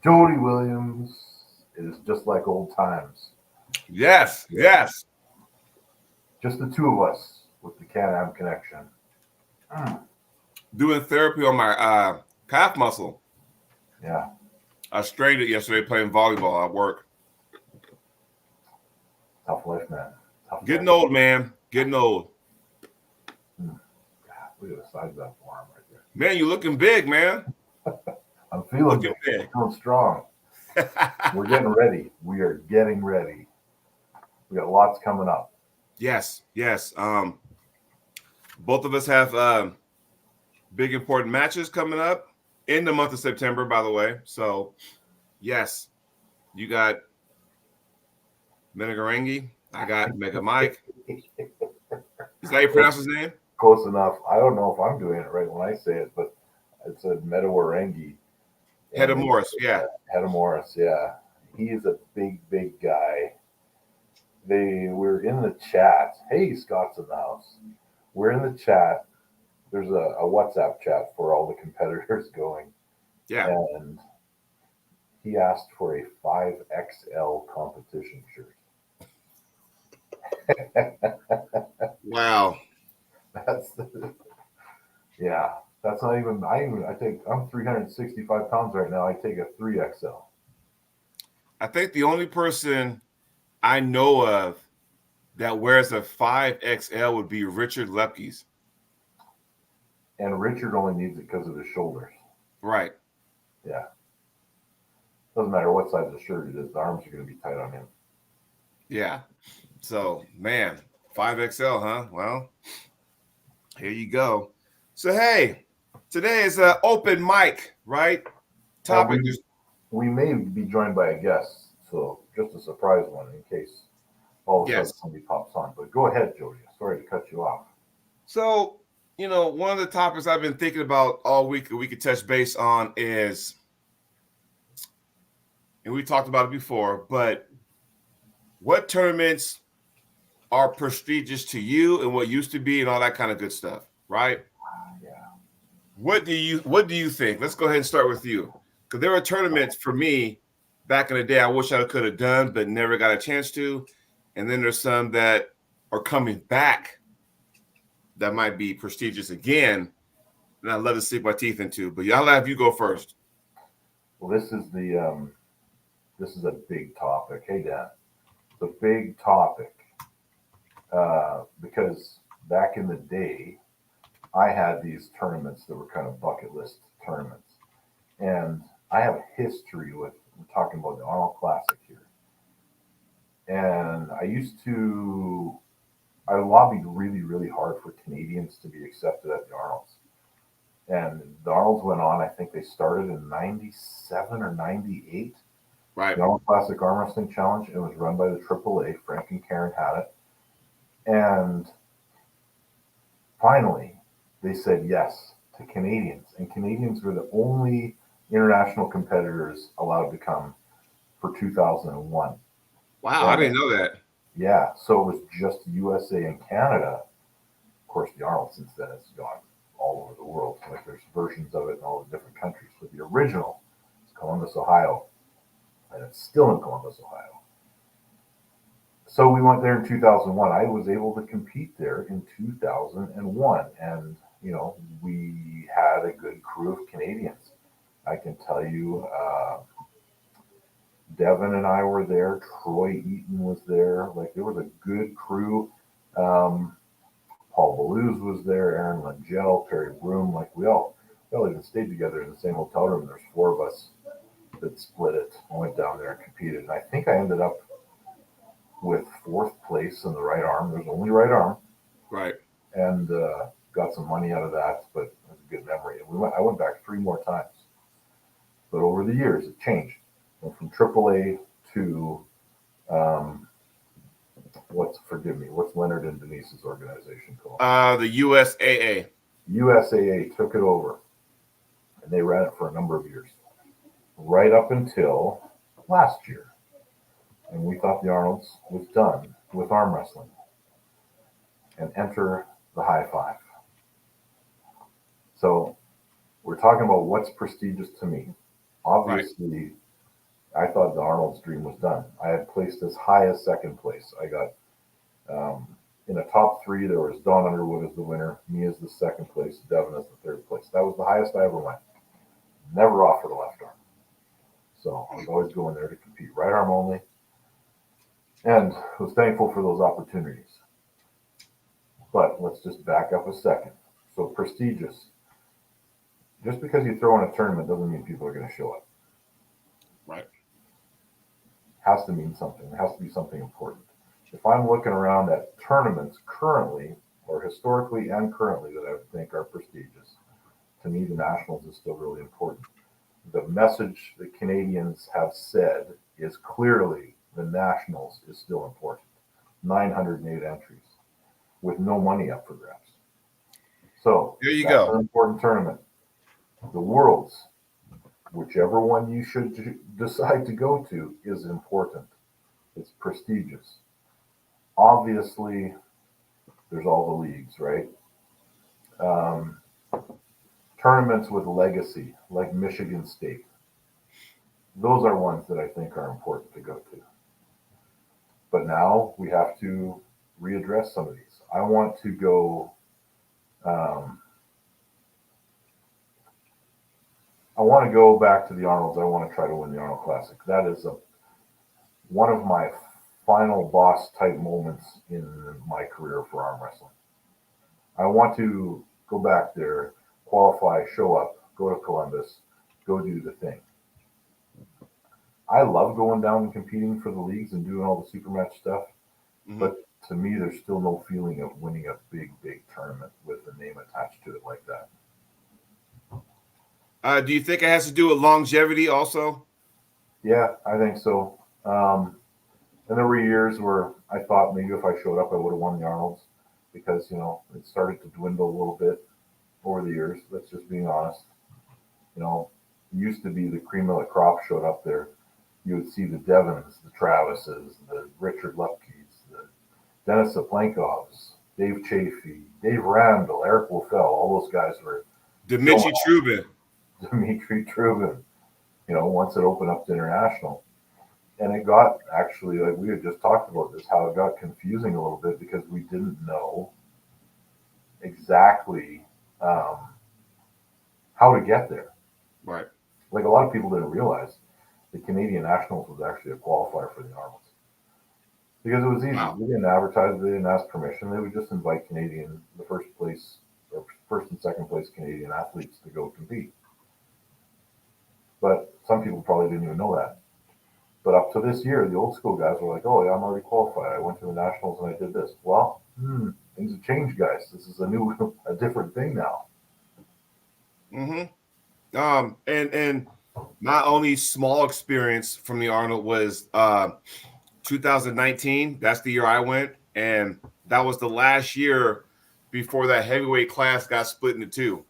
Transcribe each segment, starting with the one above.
Jody Williams is just like old times. Yes, Yeah. yes. Just the two of us with the Can-Am connection. Mm. Doing therapy on my calf muscle. Yeah. I strained it yesterday playing volleyball at work. Tough life, man. Tough Getting life. old, man. Getting old. God, look at the size of that forearm right there. Man, you looking big, man. I'm feeling Looking big. big. I'm feeling strong. We're getting ready. We are getting ready. We got lots coming up. Yes, yes. Both of us have big important matches coming up in the month of September, by the way. So, yes, you got Menegarengi. I got Mega Mike. Is that how you pronounce his name? Close enough. I don't know if I'm doing it right when I say it, but it said Metawarengi. Hedda Morris. Yeah. Hedda Morris, yeah. He's a big, big guy. They were in the chat. Hey, Scott's in the house. We're in the chat. There's a WhatsApp chat for all the competitors going. Yeah. And he asked for a 5XL competition shirt. Wow. That's yeah. That's not even. I'm 365 pounds right now. I take a 3XL. I think the only person I know of that wears a 5XL would be Richard Lepke's. And Richard only needs it because of his shoulders. Right. Yeah. Doesn't matter what size of shirt it is. The arms are going to be tight on him. Yeah. So, man, 5XL, huh? Well, here you go. So, hey, today is an open mic, right? Topic. We may be joined by a guest, so just a surprise one in case all of a sudden somebody pops on. But go ahead, Jody. Sorry to cut you off. So, one of the topics I've been thinking about all week, we could touch base on is, and we talked about it before, but what tournaments are prestigious to you and what used to be and all that kind of good stuff, right? Yeah. What do you think? Let's go ahead and start with you. Because there were tournaments for me back in the day I wish I could have done, but never got a chance to. And then there's some that are coming back that might be prestigious again. And I'd love to sink my teeth into. But y'all have you go first. Well, this is a big topic. Hey, Dan, it's a big topic because back in the day, I had these tournaments that were kind of bucket list tournaments, and I have a history with. We're talking about the Arnold Classic here, and I lobbied really, really hard for Canadians to be accepted at the Arnolds. And the Arnolds went on, I think they started in 97 or 98. Right. The Arnold Classic Arm Wrestling Challenge. It was run by the AAA. Frank and Karen had it. And finally, they said yes to Canadians. And Canadians were the only international competitors allowed to come for 2001. Wow, I didn't know that. Yeah, so it was just USA and Canada. Of course, the Arnold since then has gone all over the world. Like there's versions of it in all the different countries. But the original is Columbus, Ohio, and it's still in Columbus, Ohio. So we went there in 2001. I was able to compete there in 2001, and we had a good crew of Canadians. I can tell you, Devin and I were there. Troy Eaton was there. Like there was a good crew. Paul Balluz was there. Aaron Langell, Perry Broom. Like we all even stayed together in the same hotel room. There's four of us that split it. I went down there and competed. And I think I ended up with fourth place in the right arm. There's only right arm. Right. And got some money out of that, but it was a good memory. And I went back 3 more times. But over the years, it changed. Went from AAA to what's Leonard and Denise's organization called? The USAA. USAA took it over, and they ran it for a number of years, right up until last year. And we thought the Arnolds was done with arm wrestling. And enter the high five. So we're talking about what's prestigious to me. Obviously, I thought the Arnold's dream was done. I had placed as high as second place. I got in a top three. There was Don Underwood as the winner, me as the second place, Devin as the third place. That was the highest I ever went. Never offered a left arm, so I was always going there to compete right arm only, and was thankful for those opportunities. But let's just back up a second. So prestigious. Just because you throw in a tournament doesn't mean people are going to show up. Right. Has to mean something. It has to be something important. If I'm looking around at tournaments currently, or historically and currently, that I would think are prestigious, to me, the Nationals is still really important. The message the Canadians have said is clearly the Nationals is still important. 908 entries with no money up for grabs. So There you that's go. an important tournament. The Worlds, whichever one you should decide to go to, is important. It's prestigious. Obviously, there's all the leagues, right? Um, Tournaments with legacy, like Michigan State, those are ones that I think are important to go to. But now we have to readdress some of these. I want to go. Um, I want to go back to the Arnolds. I want to try to win the Arnold Classic. That is one of my final boss type moments in my career for arm wrestling. I want to go back there, qualify, show up, go to Columbus, go do the thing. I love going down and competing for the leagues and doing all the super match stuff, but to me, there's still no feeling of winning a big, big tournament with the name attached to it like that. Do you think it has to do with longevity also? Yeah, I think so. And there were years where I thought maybe if I showed up, I would have won the Arnolds because, it started to dwindle a little bit over the years. That's just being honest. It used to be the cream of the crop showed up there. You would see the Devons, the Travises, the Richard Lupkes, the Dennis Zaplenkovs, Dave Chafee, Dave Randall, Eric Wolfell. All those guys were Dimitri Trubin. Dimitri Trubin, once it opened up to international. And it got actually, like we had just talked about this, how it got confusing a little bit because we didn't know exactly how to get there. Right. Like a lot of people didn't realize the Canadian Nationals was actually a qualifier for the Arnolds. Because it was easy. Wow. They didn't advertise, they didn't ask permission. They would just invite the first place or first and second place Canadian athletes to go compete. But some people probably didn't even know that. But up to this year, the old school guys were like, "Oh yeah, I'm already qualified. I went to the Nationals and I did this." Well, things have changed, guys. This is a different thing now. And my only small experience from the Arnold was 2019. That's the year I went, and that was the last year before that heavyweight class got split into two.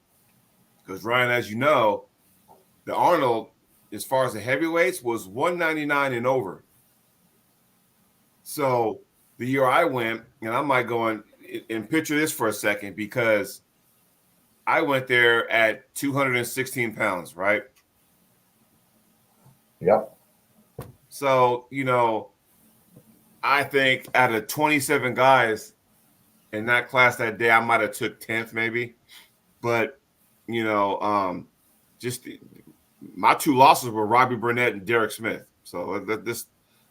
Because Ryan, as you know, the Arnold, as far as the heavyweights, was 199 and over. So the year I went, and I'm like going, and picture this for a second, because I went there at 216 pounds, right? Yep. So, I think out of 27 guys in that class that day, I might have took 10th maybe. But, just my two losses were Robbie Burnett and Derek Smith. So let's just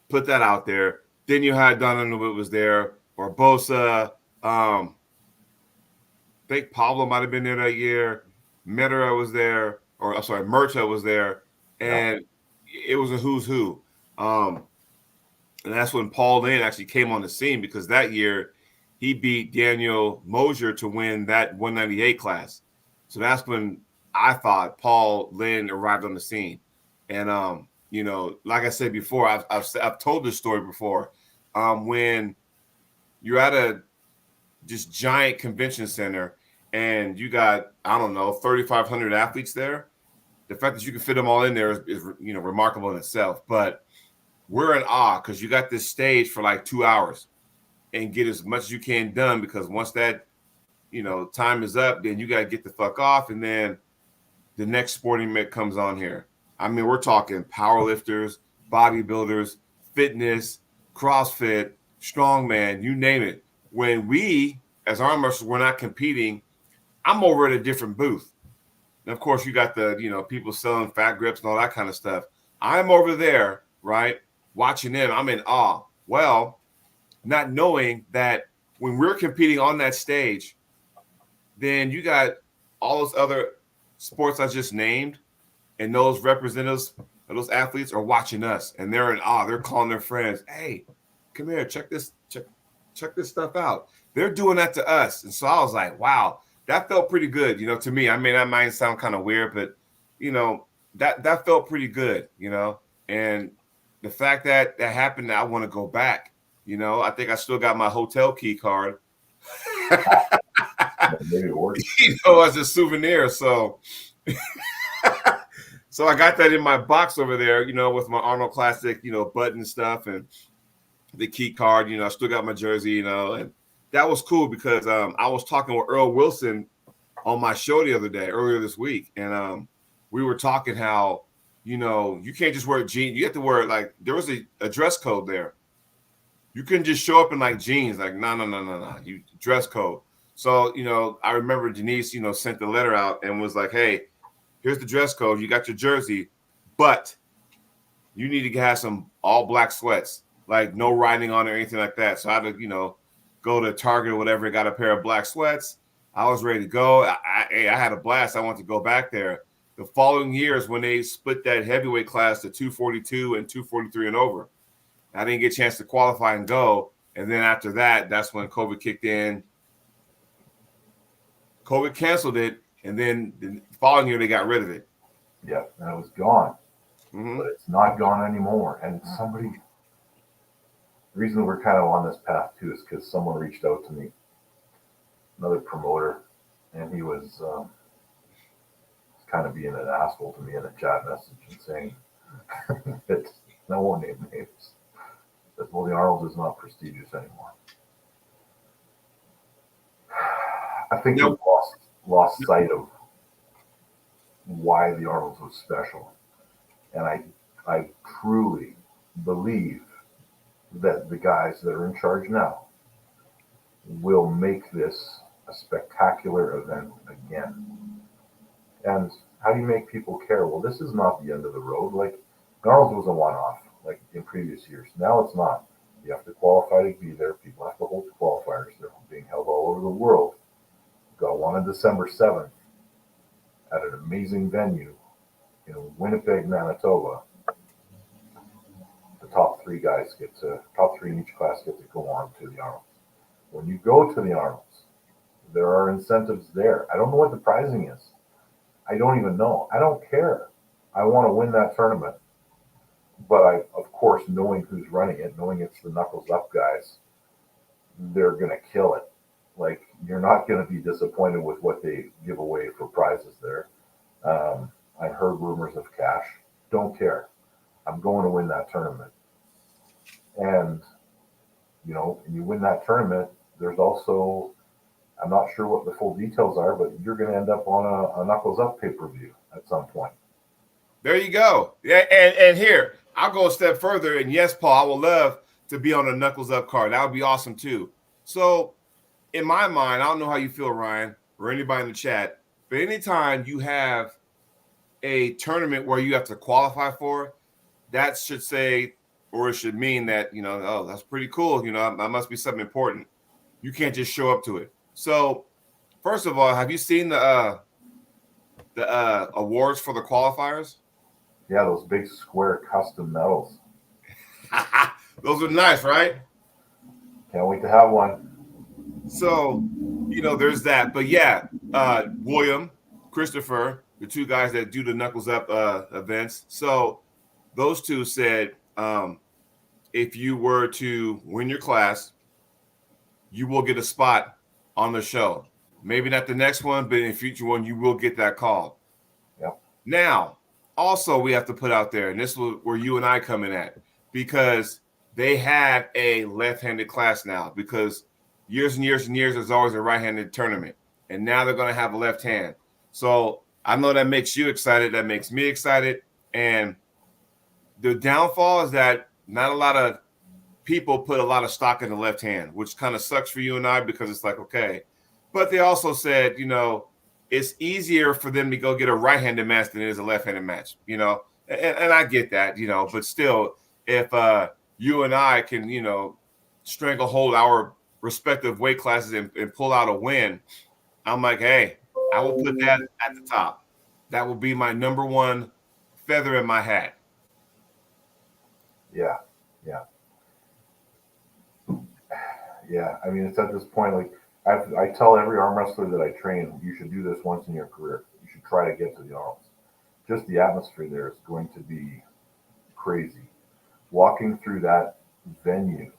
put that out there. Then you had Don Underwood was there, Barbosa. I think Pablo might have been there that year. Medera was there, or I'm sorry, Murta was there, and it was a who's who. And that's when Paul Lynn actually came on the scene because that year he beat Daniel Mosier to win that 198 class. So that's when I thought Paul Lynn arrived on the scene. And like I said before, I've told this story before. When you're at a just giant convention center and you got, I don't know, 3,500 athletes there, the fact that you can fit them all in there is remarkable in itself. But we're in awe because you got this stage for like 2 hours and get as much as you can done, because once that time is up, then you got to get the fuck off, and then the next sporting event comes on here. I mean, we're talking power lifters, bodybuilders, fitness, CrossFit, strongman, you name it. When we, as arm wrestlers, we're not competing, I'm over at a different booth. And of course, you got the, people selling fat grips and all that kind of stuff. I'm over there, right, watching them. I'm in awe. Well, not knowing that when we're competing on that stage, then you got all those other sports I just named, and those representatives of those athletes are watching us, and they're in awe. They're calling their friends, "Hey, come here, check this stuff out." They're doing that to us, and so I was like, "Wow, that felt pretty good." To me, I mean, that might sound kind of weird, but that felt pretty good. And the fact that happened, I want to go back. I think I still got my hotel key card. Maybe it works. As a souvenir. So, so I got that in my box over there, with my Arnold Classic, button stuff and the key card. I still got my jersey, and that was cool because I was talking with Earl Wilson on my show the other day, earlier this week, and we were talking how, you can't just wear jeans. You have to wear, like, there was a dress code there. You couldn't just show up in like jeans, like, no. You dress code. So, I remember Denise, sent the letter out and was like, "Hey, here's the dress code. You got your jersey, but you need to have some all black sweats, like no writing on it or anything like that." So I had to, go to Target or whatever, got a pair of black sweats. I was ready to go. I had a blast. I wanted to go back there. The following years, when they split that heavyweight class to 242 and 243 and over, I didn't get a chance to qualify and go. And then after that, that's when COVID kicked in. COVID canceled it. And then the following year, they got rid of it. Yeah, and it was gone. Mm-hmm. But it's not gone anymore. And the reason we're kind of on this path too is because someone reached out to me, another promoter, and he was kind of being an asshole to me in a chat message and saying that no one named names. That, well, the Arnold is not prestigious anymore. I think Nope. we've lost sight of why the Arnold was special. And I truly believe that the guys that are in charge now will make this a spectacular event again. And how do you make people care? Well, this is not the end of the road. Like, Arnold was a one-off, like in previous years. Now it's not. You have to qualify to be there. People have to hold qualifiers. They're being held all over the world. We've got one on December 7th at an amazing venue in Winnipeg, Manitoba. The top three in each class get to go on to the Arnolds. When you go to the Arnolds, there are incentives there. I don't know what the pricing is. I don't even know. I don't care. I want to win that tournament. But of course, knowing who's running it, knowing it's the Knuckles Up guys, they're going to kill it. Like, you're not going to be disappointed with what they give away for prizes there. I've heard rumors of cash. Don't care. I'm going to win that tournament. And, and you win that tournament, there's also, I'm not sure what the full details are, but you're going to end up on a Knuckles Up pay-per-view at some point. There you go. Yeah, and here, I'll go a step further. And yes, Paul, I would love to be on a Knuckles Up card. That would be awesome too. So in my mind, I don't know how you feel, Ryan, or anybody in the chat, but anytime you have a tournament where you have to qualify for, that should say, or it should mean that, oh, that's pretty cool. That must be something important. You can't just show up to it. So first of all, have you seen the awards for the qualifiers? Yeah, those big square custom medals. Those are nice, right? Can't wait to have one. So, there's that. But yeah, William, Christopher, the two guys that do the Knuckles Up events. So those two said, if you were to win your class, you will get a spot on the show. Maybe not the next one, but in the future one, you will get that call. Yep. Now, also we have to put out there, and this is where you and I come in at, because they have a left-handed class now, because years and years and years, there's always a right-handed tournament. And now they're going to have a left hand. So I know that makes you excited. That makes me excited. And the downfall is that not a lot of people put a lot of stock in the left hand, which kind of sucks for you and I because it's like, okay. But they also said, it's easier for them to go get a right-handed match than it is a left-handed match, and I get that, but still, if you and I can, stranglehold our respective weight classes and pull out a win, I'm like, hey, I will put that at the top. That will be my number one feather in my hat. Yeah, yeah, yeah. I mean, it's at this point, like I tell every arm wrestler that I train, you should do this once in your career. You should try to get to the Arnold's. Just the atmosphere there is going to be crazy. Walking through that venue.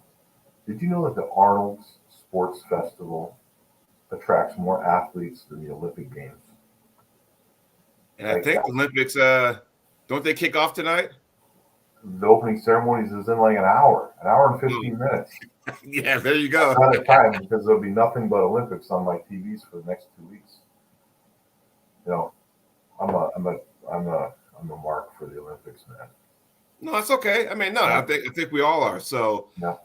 Did you know that the Arnold's Sports Festival attracts more athletes than the Olympic Games? And I Like think the Olympics, don't they kick off tonight? the opening ceremonies is in like an hour and 15 minutes. Yeah, there you go. Not a time because there'll be nothing but Olympics on my TVs for the next 2 weeks. I'm a mark for the Olympics, man. No, it's okay. I mean, no, I think we all are. So, Yeah.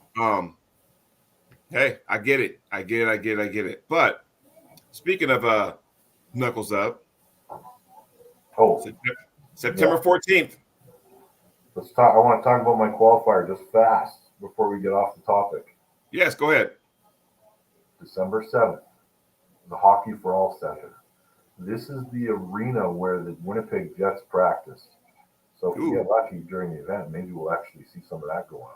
Hey, I get it. I get it. But speaking of Knuckles Up, September 14th. Let's talk. I want to talk about my qualifier just fast before we get off the topic. Yes, go ahead. December 7th, the Hockey for All Center. This is the arena where the Winnipeg Jets practice. So if we get lucky during the event, maybe we'll actually see some of that going on.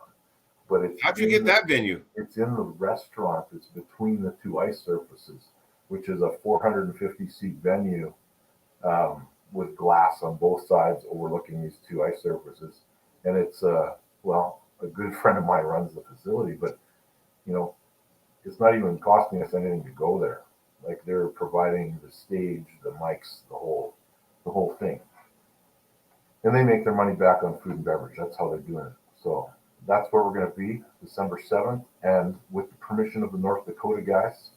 But how'd you get that venue? It's in the restaurant that's between the two ice surfaces, which is a 450-seat venue with glass on both sides overlooking these two ice surfaces. And it's, a good friend of mine runs the facility, but, it's not even costing us anything to go there. Like they're providing the stage, the mics, the whole thing. And they make their money back on food and beverage. That's how they're doing it. So that's where we're going to be, December 7th. And with the permission of the North Dakota guys,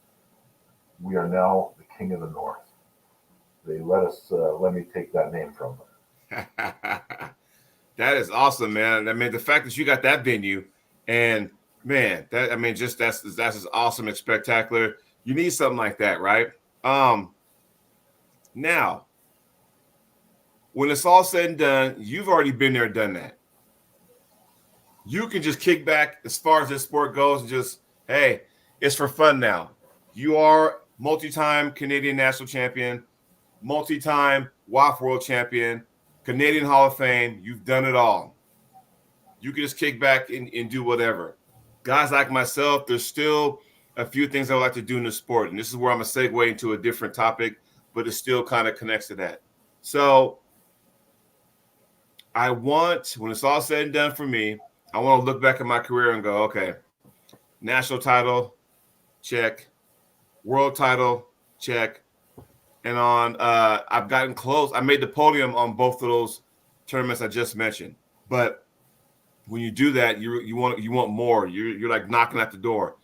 we are now the King of the North. They let me take that name from them. That is awesome, man. I mean, the fact that you got that venue and man, that's just awesome and spectacular. You need something like that, right? Now, when it's all said and done, you've already been there, done that. You can just kick back as far as this sport goes and just, hey, it's for fun now. You are multi-time Canadian national champion, multi-time WAF world champion, Canadian Hall of Fame. You've done it all. You can just kick back and do whatever. Guys like myself, there's still a few things I would like to do in the sport. And this is where I'm going to segue into a different topic, but it still kind of connects to that. So I want, when it's all said and done for me, I want to look back at my career and go, okay, national title, check. World title, check. And I've gotten close. I made the podium on both of those tournaments I just mentioned. But when you do that, you want more. You're like knocking at the door.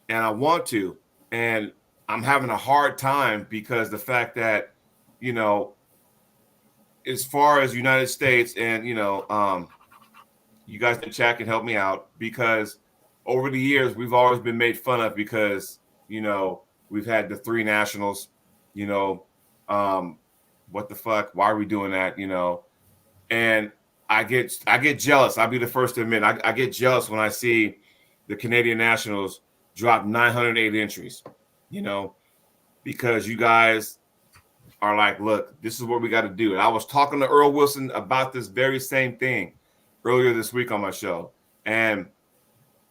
And I want to. And I'm having a hard time because the fact that, as far as United States and, you guys in the chat can help me out because over the years, we've always been made fun of because, we've had the three nationals, what the fuck? Why are we doing that? And I get jealous. I'll be the first to admit I get jealous when I see the Canadian Nationals drop 908 entries, because you guys are like, look, this is what we got to do. And I was talking to Earl Wilson about this very same thing earlier this week on my show. And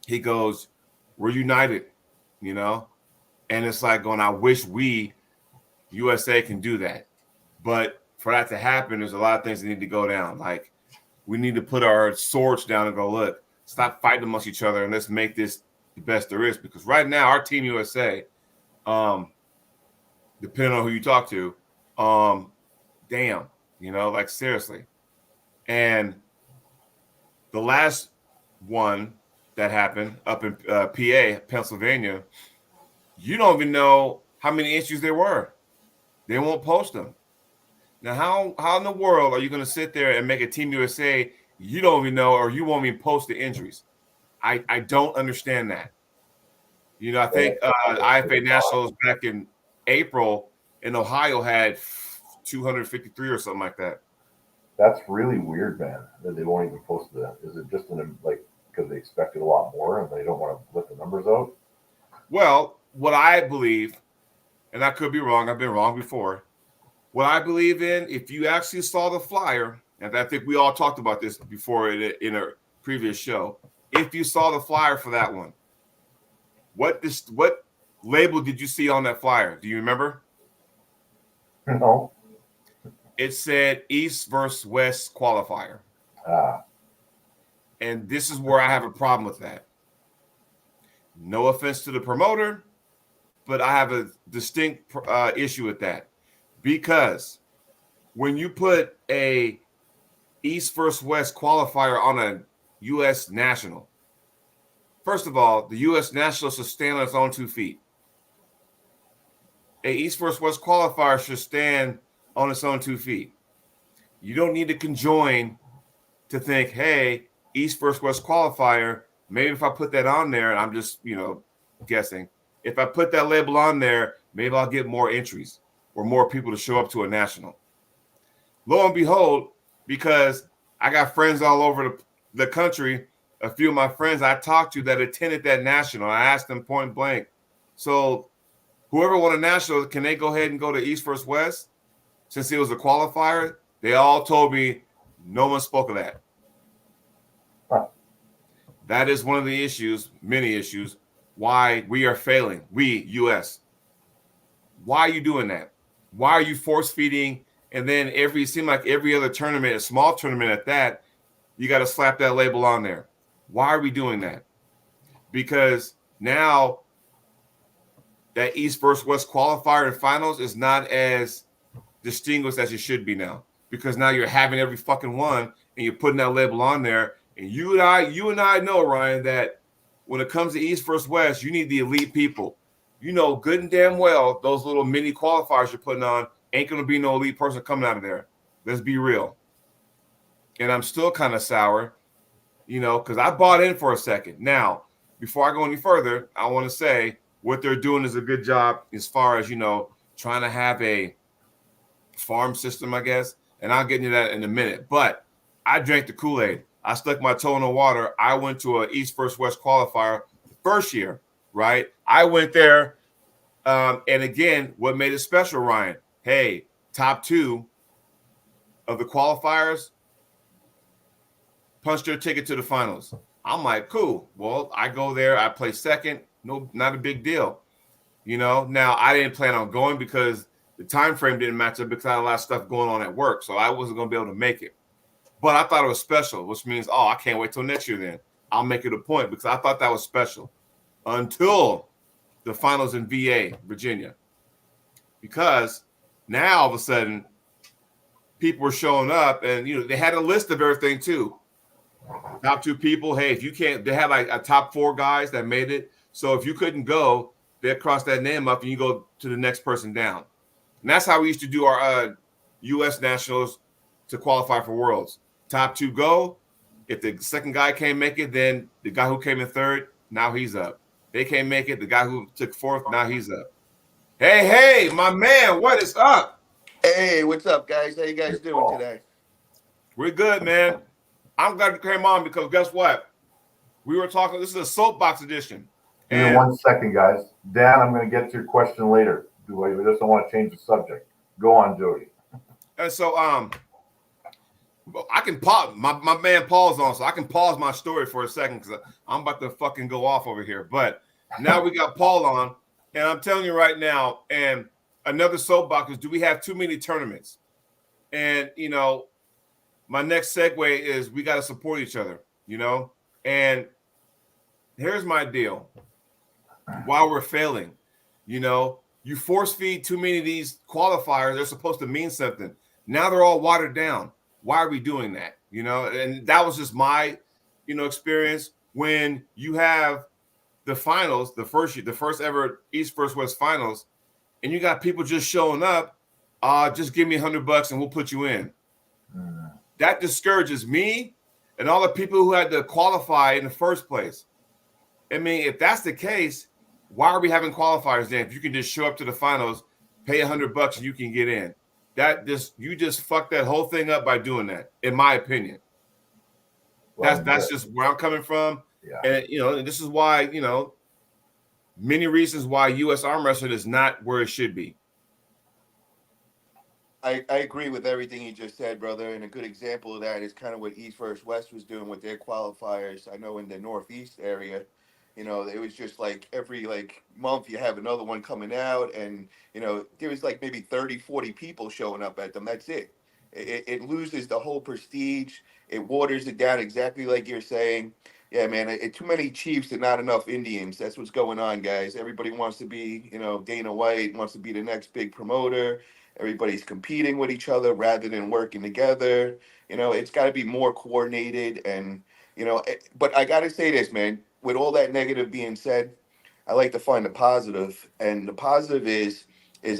he goes, we're united, And it's like going, I wish we, USA, can do that. But for that to happen, there's a lot of things that need to go down. Like, we need to put our swords down and go, look, stop fighting amongst each other and let's make this the best there is. Because right now, our Team USA, depending on who you talk to, damn, like seriously. And the last one that happened up in PA, Pennsylvania, you don't even know how many issues there were. They won't post them. Now, how in the world are you going to sit there and make a Team USA you don't even know, or you won't even post the injuries. I don't understand that. You know, I think IFA Nationals back in April in Ohio had 253 or something like that. That's really weird, man. That they won't even post the. Is it just because they expected a lot more and they don't want to let the numbers out? Well, what I believe, and I could be wrong, I've been wrong before. What I believe in, if you actually saw the flyer, and I think we all talked about this before in a previous show, if you saw the flyer for that one, what label did you see on that flyer? Do you remember? No. It said East versus West qualifier. Ah. And this is where I have a problem with that. No offense to the promoter, but I have a distinct issue with that. Because when you put a East versus West qualifier on a U.S. national, first of all, the U.S. national should stand on its own 2 feet. A East versus West qualifier should stand on its own 2 feet. You don't need to conjoin to think, hey, East versus West qualifier, maybe if I put that on there, and I'm just, guessing, if I put that label on there, maybe I'll get more entries or more people to show up to a national. Lo and behold, because I got friends all over the country, a few of my friends I talked to that attended that national, I asked them point blank, so whoever won a national, can they go ahead and go to East versus West? Since it was a qualifier, they all told me no one spoke of that. Huh. That is one of the issues, many issues, why we are failing. We, U.S. Why are you doing that? Why are you force feeding? And then it seemed like every other tournament, a small tournament at that, you got to slap that label on there. Why are we doing that? Because now that East versus West qualifier and finals is not as distinguished as it should be now. Because now you're having every fucking one and you're putting that label on there. And you and I know, Ryan, that when it comes to East versus West, you need the elite people. You know good and damn well those little mini qualifiers you're putting on ain't going to be no elite person coming out of there. Let's be real. And I'm still kind of sour, because I bought in for a second. Now, before I go any further, I want to say what they're doing is a good job as far as, trying to have a farm system, I guess. And I'll get into that in a minute. But I drank the Kool-Aid. I stuck my toe in the water. I went to an East versus West qualifier the first year, right? I went there. And again, what made it special, Ryan? Hey, top 2 of the qualifiers punched their ticket to the finals. I'm like, cool. Well, I go there. I play second. No, not a big deal. Now I didn't plan on going because the time frame didn't match up because I had a lot of stuff going on at work. So I wasn't going to be able to make it. But I thought it was special, which means, I can't wait till next year then. I'll make it a point because I thought that was special until the finals in VA, Virginia. Because now all of a sudden, people were showing up and, they had a list of everything too. Top 2 people, hey, if you can't, they had like a top 4 guys that made it. So if you couldn't go, they'd cross that name up and you go to the next person down. And that's how we used to do our U.S. nationals to qualify for Worlds. Top 2 go. If the second guy can't make it, then the guy who came in third, now he's up. They can't make it. The guy who took fourth, now he's up. Hey, my man, what is up? Hey, what's up, guys? How you guys doing today? We're good, man. I'm glad you came on because guess what? We were talking. This is a soapbox edition. Give me 1 second, guys. Dan, I'm going to get to your question later. We just don't want to change the subject. Go on, Jody. And so, I can pause. My man Paul's on, so I can pause my story for a second because I'm about to fucking go off over here. But now we got Paul on, and I'm telling you right now, and another soapbox is: do we have too many tournaments? And my next segue is we got to support each other. And here's my deal. While we're failing, you force feed too many of these qualifiers. They're supposed to mean something. Now they're all watered down. Why are we doing that? And that was just my, experience when you have the finals, the first ever East versus West finals, and you got people just showing up. Just give me $100 and we'll put you in. That discourages me and all the people who had to qualify in the first place. I mean, if that's the case, why are we having qualifiers then? If you can just show up to the finals, pay $100 and you can get in. You just fucked that whole thing up by doing that, in my opinion. Well, That's just where I'm coming from. Yeah. And and this is why, many reasons why U.S. arm wrestling is not where it should be. I agree with everything you just said, brother. And a good example of that is kind of what East versus West was doing with their qualifiers. I know in the Northeast area, it was just like every month you have another one coming out, and there was like maybe 30, 40 people showing up at them. That's it. It loses the whole prestige. It waters it down exactly like you're saying. Yeah, man, too many Chiefs and not enough Indians. That's what's going on, guys. Everybody wants to be, Dana White wants to be the next big promoter. Everybody's competing with each other rather than working together. It's got to be more coordinated. And, but I got to say this, man, with all that negative being said, I like to find the positive. And the positive is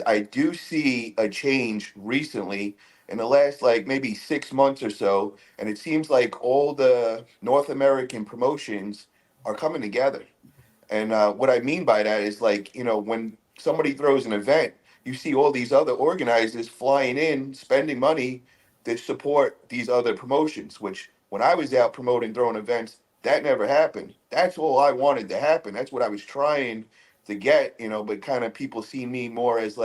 I do see a change recently in the last maybe 6 months or so. And it seems like all the North American promotions are coming together. And what I mean by that is when somebody throws an event, you see all these other organizers flying in, spending money to support these other promotions, which when I was out promoting throwing events, that never happened. That's all I wanted to happen. That's what I was trying to get, but kind of people see me more as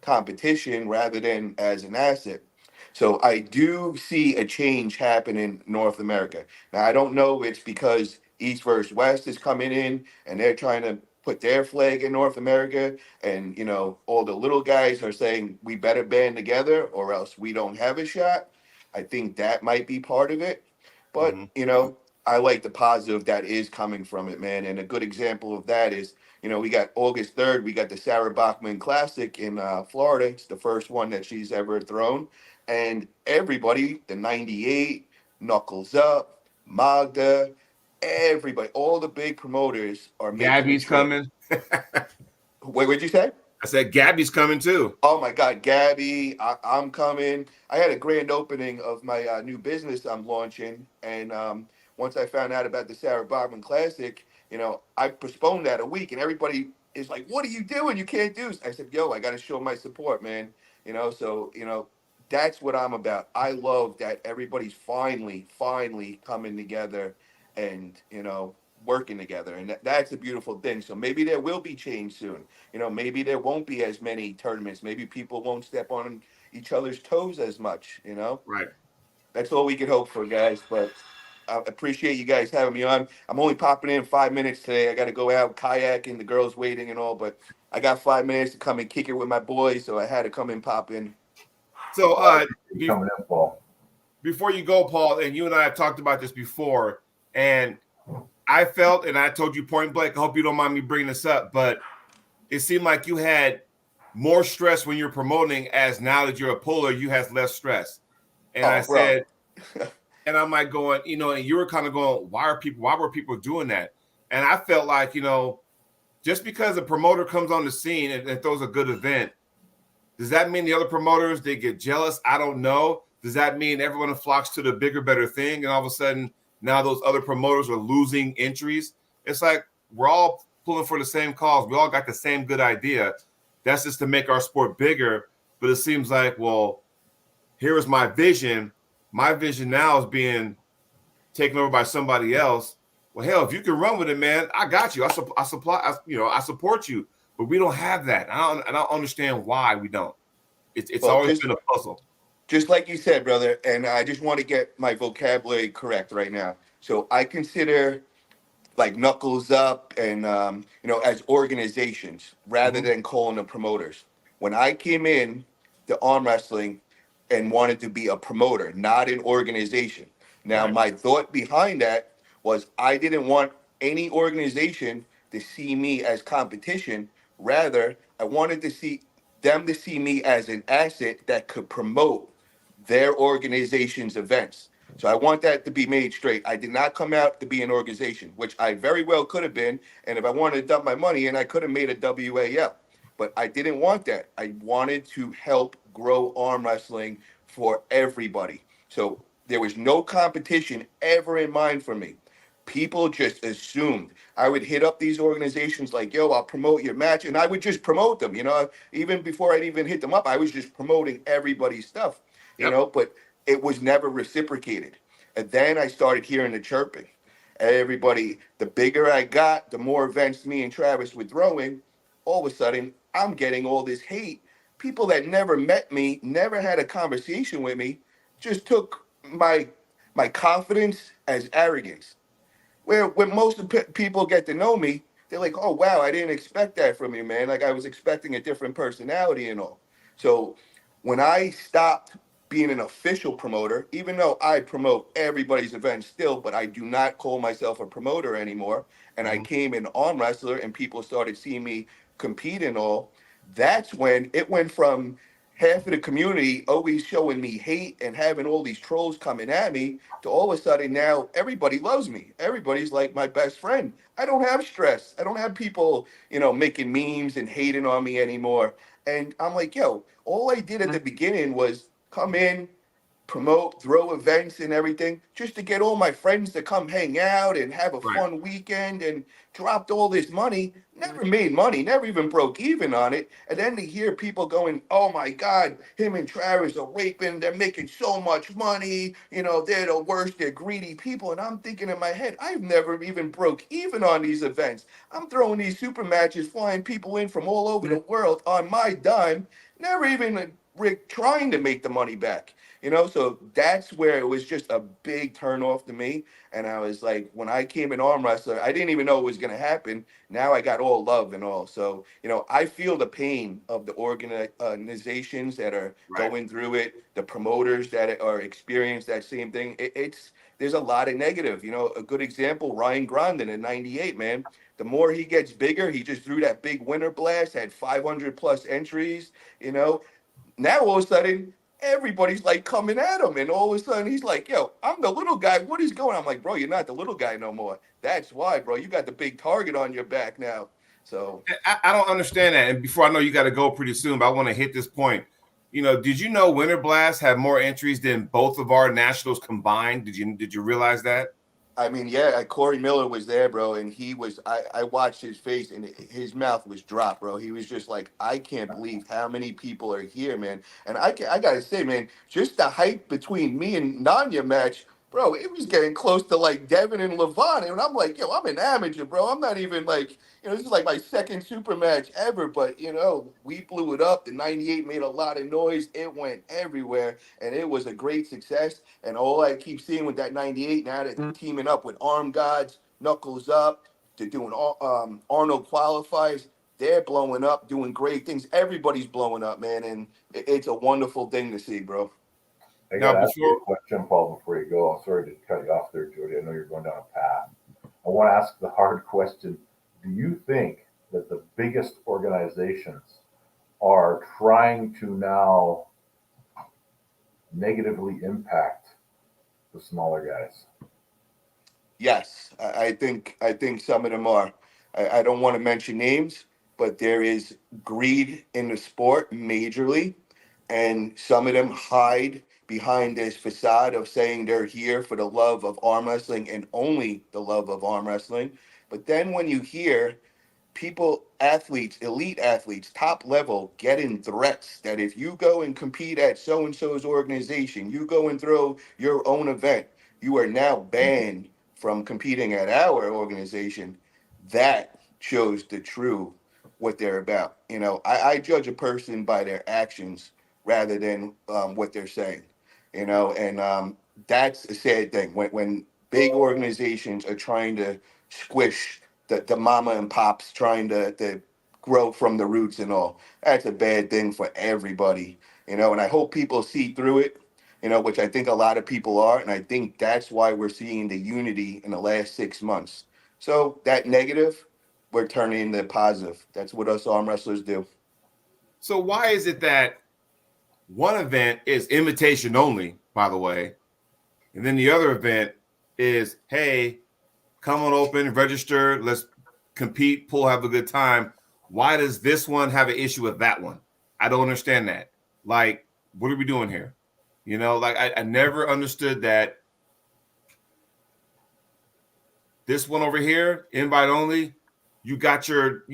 competition rather than as an asset. So I do see a change happen in North America. Now, I don't know if it's because East versus West is coming in and they're trying to put their flag in North America, and all the little guys are saying we better band together or else we don't have a shot. I think that might be part of it. But Mm-hmm. I like the positive that is coming from it, man. And a good example of that is we got August 3rd, we got the Sarah Bachman Classic in Florida. It's the first one that she's ever thrown. And everybody, the 98, Knuckles Up, Magda, everybody, all the big promoters are making a Gabby's trip. coming. What'd you say? I said Gabby's coming too. Oh my God, Gabby, I'm coming. I had a grand opening of my new business I'm launching. And once I found out about the Sarah Bachman Classic, I postponed that a week, and everybody is like, "What are you doing? You can't do this." I said, "Yo, I got to show my support, man." So that's what I'm about. I love that everybody's finally coming together and working together, and that's a beautiful thing. So maybe there will be change soon. Maybe there won't be as many tournaments. Maybe people won't step on each other's toes as much. Right. That's all we can hope for, guys. But I appreciate you guys having me on. I'm only popping in 5 minutes today. I got to go out kayaking, the girls waiting and all, but I got 5 minutes to come and kick it with my boys, so I had to come and pop in. So Coming in, Paul. before you go, Paul, and you and I have talked about this before, and I felt, and I told you point blank, I hope you don't mind me bringing this up, but it seemed like you had more stress when you're promoting, as now that you're a puller, you have less stress. And I said, and I'm like going, and you were kind of going, why were people doing that? And I felt like, just because a promoter comes on the scene and throws a good event, does that mean the other promoters, they get jealous? I don't know. Does that mean everyone flocks to the bigger, better thing? And all of a sudden, now those other promoters are losing entries? It's like we're all pulling for the same cause. We all got the same good idea. That's just to make our sport bigger. But it seems like, well, here is my vision. My vision now is being taken over by somebody else. Well, hell, if you can run with it, man, I got you. I support you. But we don't have that. I don't understand why we don't. It's always been a puzzle. Just like you said, brother, and I just want to get my vocabulary correct right now. So I consider Knuckles Up and as organizations rather than calling them promoters. When I came in the arm wrestling and wanted to be a promoter, not an organization. Now, Right. my thought behind that was I didn't want any organization to see me as competition. Rather, I wanted to see them to see me as an asset that could promote their organization's events. So I want that to be made straight. I did not come out to be an organization, which I very well could have been. And if I wanted to dump my money in, I could have made a WAL. But I didn't want that. I wanted to help grow arm wrestling for everybody. So There was no competition ever in mind for me. People just assumed I would hit up these organizations like, yo, I'll promote your match. And I would just promote them, even before I'd even hit them up, I was just promoting everybody's stuff, Yep. but it was never reciprocated. And then I started hearing the chirping. Everybody, the bigger I got, the more events me and Travis were throwing. All of a sudden, I'm getting all this hate. People that never met me, never had a conversation with me, just took my confidence as arrogance. Where when most of people get to know me, they're like, "Oh wow, I didn't expect that from you, man. Like I was expecting a different personality and all." So when I stopped being an official promoter, even though I promote everybody's events still, but I do not call myself a promoter anymore, and I Mhm. came in arm wrestler and people started seeing me compete and all, that's when it went from half of the community always showing me hate and having all these trolls coming at me to all of a sudden now everybody loves me. Everybody's like my best friend. I don't have stress. I don't have people, making memes and hating on me anymore. And I'm like, yo, all I did at the beginning was come in, promote, throw events and everything, just to get all my friends to come hang out and have a Right. fun weekend, and dropped all this money, never made money, never even broke even on it. And then to hear people going, oh my God, him and Travis are raping, they're making so much money, they're the worst, they're greedy people. And I'm thinking in my head, I've never even broke even on these events. I'm throwing these super matches, flying people in from all over the world on my dime, never even trying to make the money back. So that's where it was just a big turn off to me. And I was like, when I came in arm wrestler, I didn't even know it was going to happen. Now I got all love and all. So, I feel the pain of the organizations that are Right. going through it, the promoters that are experienced that same thing. There's a lot of negative. A good example, Ryan Grondin in '98, man. The more he gets bigger, he just threw that big winter blast, had 500 plus entries, you know, now all of a sudden, everybody's like coming at him, and all of a sudden he's like, "Yo, I'm the little guy. What is going on?" I'm like, "Bro, you're not the little guy no more. That's why, bro. You got the big target on your back now." So I don't understand that. And before I know you got to go pretty soon, but I want to hit this point. Did you know Winter Blast had more entries than both of our nationals combined? Did you realize that? I mean, yeah, Corey Miller was there, bro, and he was. I watched his face, and his mouth was dropped, bro. He was just like, I can't believe how many people are here, man. And I gotta say, man, just the hype between me and Nanya match, bro, it was getting close to like Devin and Levon, and I'm like, yo, I'm an amateur, bro. I'm not even like, this is like my second super match ever, but we blew it up. The '98 made a lot of noise. It went everywhere, and it was a great success. And all I keep seeing with that '98 now that they're teaming up with Arm Gods, Knuckles Up, they're doing Arnold qualifiers. They're blowing up, doing great things. Everybody's blowing up, man, and it's a wonderful thing to see, bro. I got Now, to ask you before a question, Paul, before you go. I'm sorry to cut you off there, Jody. I know you're going down a path. I want to ask the hard question. Do you think that the biggest organizations are trying to now negatively impact the smaller guys? Yes, I think some of them are. I don't want to mention names, but there is greed in the sport majorly, and some of them hide behind this facade of saying they're here for the love of arm wrestling and only the love of arm wrestling. But then when you hear people, athletes, elite athletes, top level, getting threats that if you go and compete at so and so's organization, you go and throw your own event, you are now banned from competing at our organization. That shows the true what they're about. I judge a person by their actions rather than what they're saying. And that's a sad thing when big organizations are trying to squish the mama and pops trying to grow from the roots and all. That's a bad thing for everybody, and I hope people see through it, which I think a lot of people are. And I think that's why we're seeing the unity in the last 6 months. So that negative, we're turning into positive. That's what us arm wrestlers do. So why is it that one event is invitation only, by the way, and then the other event is, hey, come on open, register, let's compete, pull, have a good time. Why does this one have an issue with that one? I don't understand that. Like, what are we doing here? You know, like I never understood that. This one over here, invite only, you got your,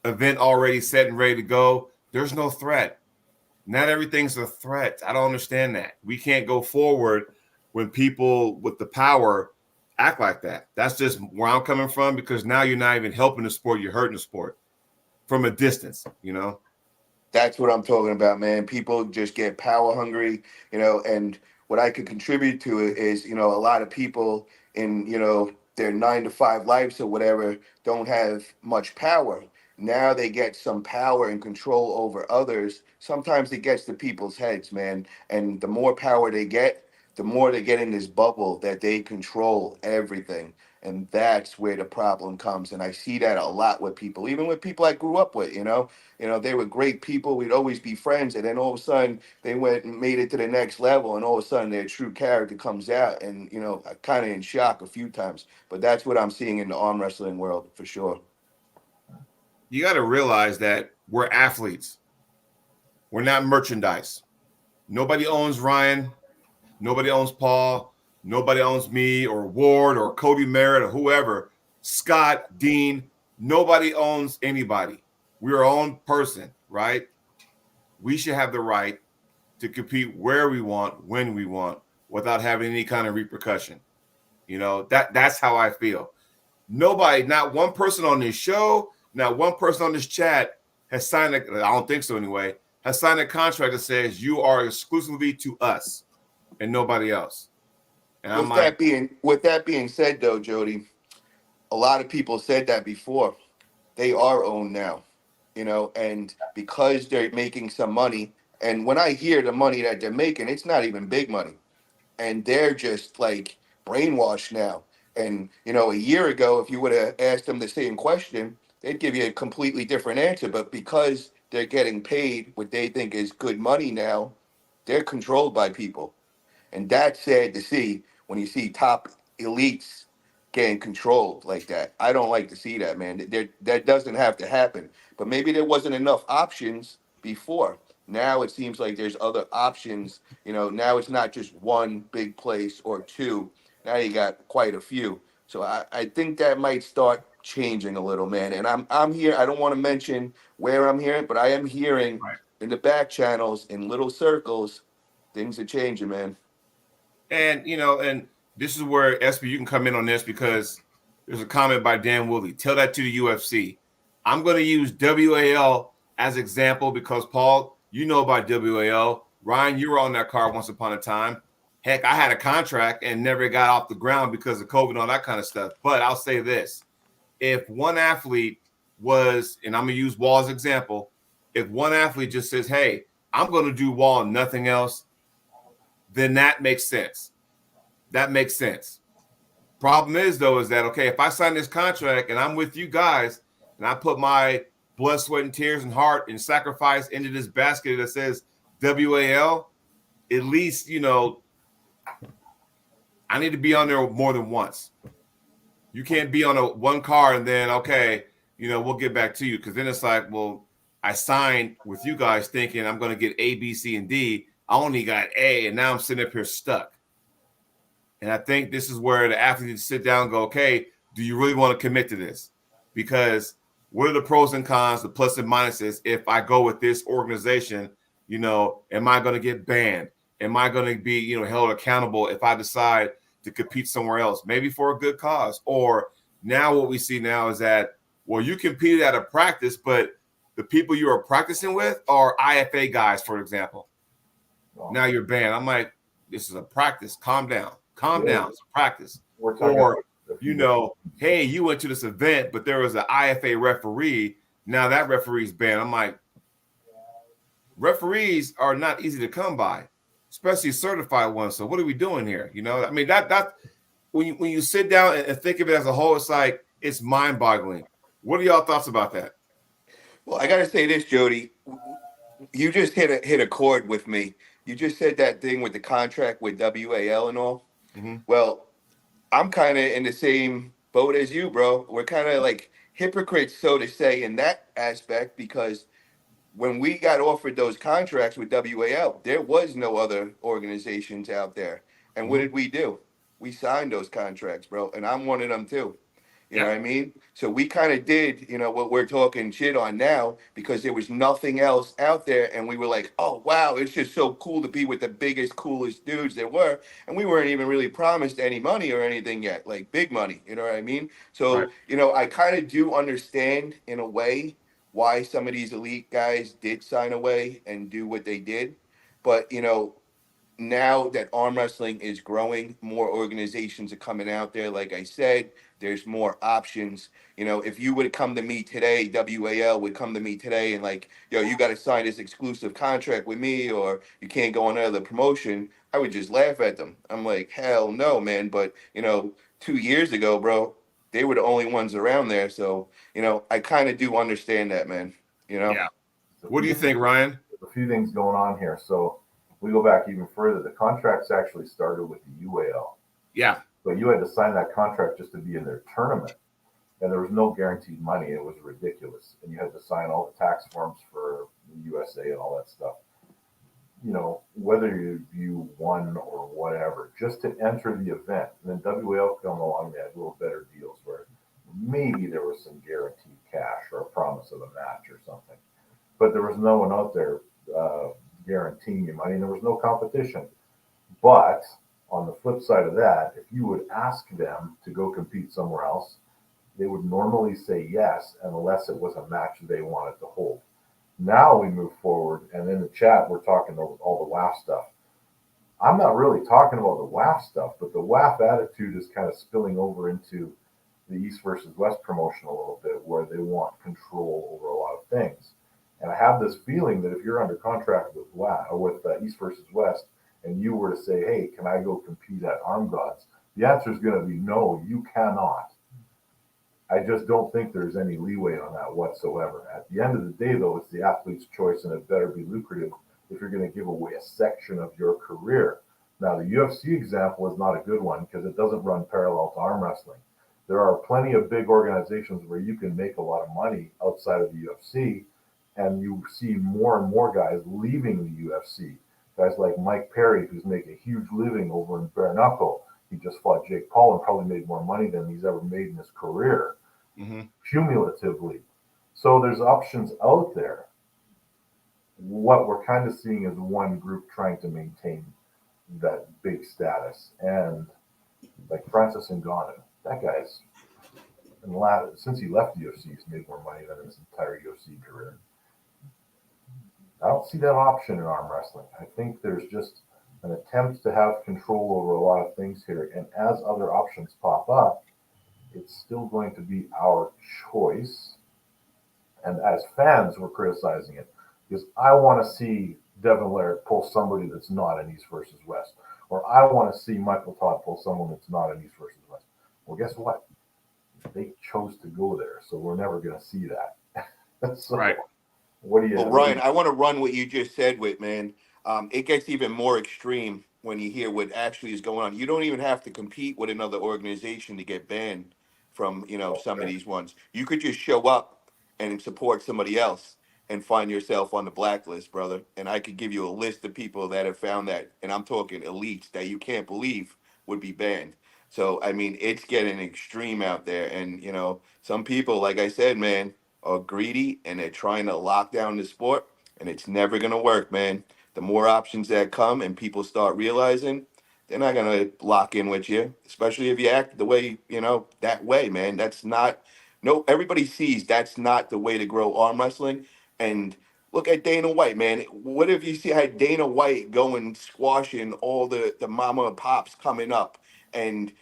event already set and ready to go. There's no threat. Not everything's a threat. I don't understand that. We can't go forward when people with the power act like that. That's just where I'm coming from, because now you're not even helping the sport, you're hurting the sport from a distance, That's what I'm talking about, man. People just get power hungry, and what I could contribute to it is, a lot of people in, their 9 to 5 lives or whatever don't have much power. Now they get some power and control over others. Sometimes it gets to people's heads, man. And the more power they get, the more they get in this bubble that they control everything. And that's where the problem comes. And I see that a lot with people, even with people I grew up with, they were great people. We'd always be friends. And then all of a sudden, they went and made it to the next level. And all of a sudden, their true character comes out. And, I kind of in shock a few times. But that's what I'm seeing in the arm wrestling world for sure. You got to realize that we're athletes. We're not merchandise. Nobody owns Ryan. Nobody owns Paul. Nobody owns me or Ward or Cody Merritt or whoever. Scott, Dean. Nobody owns anybody. We're our own person, right? We should have the right to compete where we want, when we want, without having any kind of repercussion. That's how I feel. Nobody, not one person on this show, not one person on this chat has signed I don't think so anyway, has signed a contract that says you are exclusively to us and nobody else. And I'm like, With that being said, though, Jody, a lot of people said that before. They are owned now, and because they're making some money. And when I hear the money that they're making, it's not even big money, and they're just like brainwashed now. And a year ago, if you would have asked them the same question, they'd give you a completely different answer. But because they're getting paid what they think is good money now, they're controlled by people. And that's sad to see when you see top elites getting controlled like that. I don't like to see that, man. That doesn't have to happen. But maybe there wasn't enough options before. Now it seems like there's other options. Now it's not just one big place or two. Now you got quite a few. So I think that might start changing a little, man. And I'm here. I don't want to mention where I'm hearing, but I am hearing right. in the back channels in little circles, things are changing, man. And and this is where SB, you can come in on this, because there's a comment by Dan Woolley. Tell that to the UFC. I'm going to use WAL as example because, Paul, you know about WAL. Ryan, you were on that card once upon a time. Heck, I had a contract and never got off the ground because of COVID and all that kind of stuff. But I'll say this. If one athlete was, and I'm going to use Wall as example, if one athlete just says, hey, I'm going to do Wall and nothing else, then that makes sense. That makes sense. Problem is, though, is that, okay, if I sign this contract and I'm with you guys and I put my blood, sweat, and tears and heart and sacrifice into this basket that says WAL, at least, I need to be on there more than once. You can't be on one car and then, okay, we'll get back to you. Because then it's like, well, I signed with you guys thinking I'm going to get A, B, C, and D. I only got A, and now I'm sitting up here stuck. And I think this is where the athletes sit down and go, okay, do you really want to commit to this? Because what are the pros and cons, the plus and minuses? If I go with this organization, am I going to get banned? Am I going to be, held accountable if I decide to compete somewhere else, maybe for a good cause? Or now what we see now is that, well, you competed at a practice, but the people you are practicing with are IFA guys, for example. Now you're banned. I'm like, this is a practice. Calm down. Calm down. It's a practice. Or, hey, you went to this event, but there was an IFA referee. Now that referee's banned. I'm like, referees are not easy to come by, especially certified ones. So what are we doing here? I mean, that when you sit down and think of it as a whole, it's like, it's mind-boggling. What are y'all thoughts about that? Well, I got to say this, Jody. You just hit a chord with me. You just said that thing with the contract with WAL and all. Mm-hmm. Well, I'm kind of in the same boat as you, bro. We're kind of like hypocrites, so to say, in that aspect, because when we got offered those contracts with WAL, there was no other organizations out there. And what did we do? We signed those contracts, bro. And I'm one of them too. You know Yeah. what I mean? So we kind of did, what we're talking shit on now because there was nothing else out there. And we were like, oh, wow, it's just so cool to be with the biggest, coolest dudes there were. And we weren't even really promised any money or anything yet, like big money. You know what I mean? Right. So, I kind of do understand in a way why some of these elite guys did sign away and do what they did. But, now that arm wrestling is growing, more organizations are coming out there. Like I said, there's more options. If you would come to me today, WAL would come to me today and like, yo, you got to sign this exclusive contract with me, or you can't go on another promotion. I would just laugh at them. I'm like, hell no, man. But 2 years ago, bro, they were the only ones around there. So I kind of do understand that, man. Yeah. What do you think, Ryan? There's a few things going on here. So we go back even further. The contracts actually started with the UAL. Yeah. But you had to sign that contract just to be in their tournament. And there was no guaranteed money. It was ridiculous. And you had to sign all the tax forms for the USA and all that stuff. Whether you won or whatever, just to enter the event. And then WAL come along, they had little better deals where maybe there was some guaranteed cash or a promise of a match or something. But there was no one out there guaranteeing you money, and there was no competition. But on the flip side of that, if you would ask them to go compete somewhere else, they would normally say yes, unless it was a match they wanted to hold. Now we move forward, and in the chat, we're talking about all the WAF stuff. I'm not really talking about the WAF stuff, but the WAF attitude is kind of spilling over into the East versus West promotion a little bit, where they want control over a lot of things. And I have this feeling that if you're under contract with WAF or with East versus West, and you were to say, "Hey, can I go compete at Arm Gods?" the answer is going to be no, you cannot. I just don't think there's any leeway on that whatsoever. At the end of the day, though, it's the athlete's choice, and it better be lucrative if you're going to give away a section of your career. Now, the UFC example is not a good one because it doesn't run parallel to arm wrestling. There are plenty of big organizations where you can make a lot of money outside of the UFC, and you see more and more guys leaving the UFC. Guys like Mike Perry, who's making a huge living over in bare knuckle. He just fought Jake Paul and probably made more money than he's ever made in his career, cumulatively. So there's options out there. What we're kind of seeing is one group trying to maintain that big status. And like Francis Ngannou, that guy's, since he left the UFC, he's made more money than his entire UFC career. I don't see that option in arm wrestling. I think there's just an attempt to have control over a lot of things here. And as other options pop up, it's still going to be our choice. And as fans, we're criticizing it because I want to see Devin Laird pull somebody that's not an East versus West. Or I want to see Michael Todd pull someone that's not an East versus West. Well, guess what? They chose to go there. So we're never going to see that. So, right. What do you? Well, Ryan, I want to run what you just said with, man. It gets even more extreme when you hear what actually is going on. You don't even have to compete with another organization to get banned from, some of these ones. You could just show up and support somebody else and find yourself on the blacklist, brother. And I could give you a list of people that have found that, and I'm talking elites that you can't believe would be banned. So, I mean, it's getting extreme out there. And, some people, like I said, man, are greedy and they're trying to lock down the sport, and it's never going to work, man. The more options that come and people start realizing, they're not going to lock in with you, especially if you act the way, that way, man. That's not, no, everybody sees that's not the way to grow arm wrestling. And look at Dana White, man. What if you see had Dana White going squashing all the mama and pops coming up and,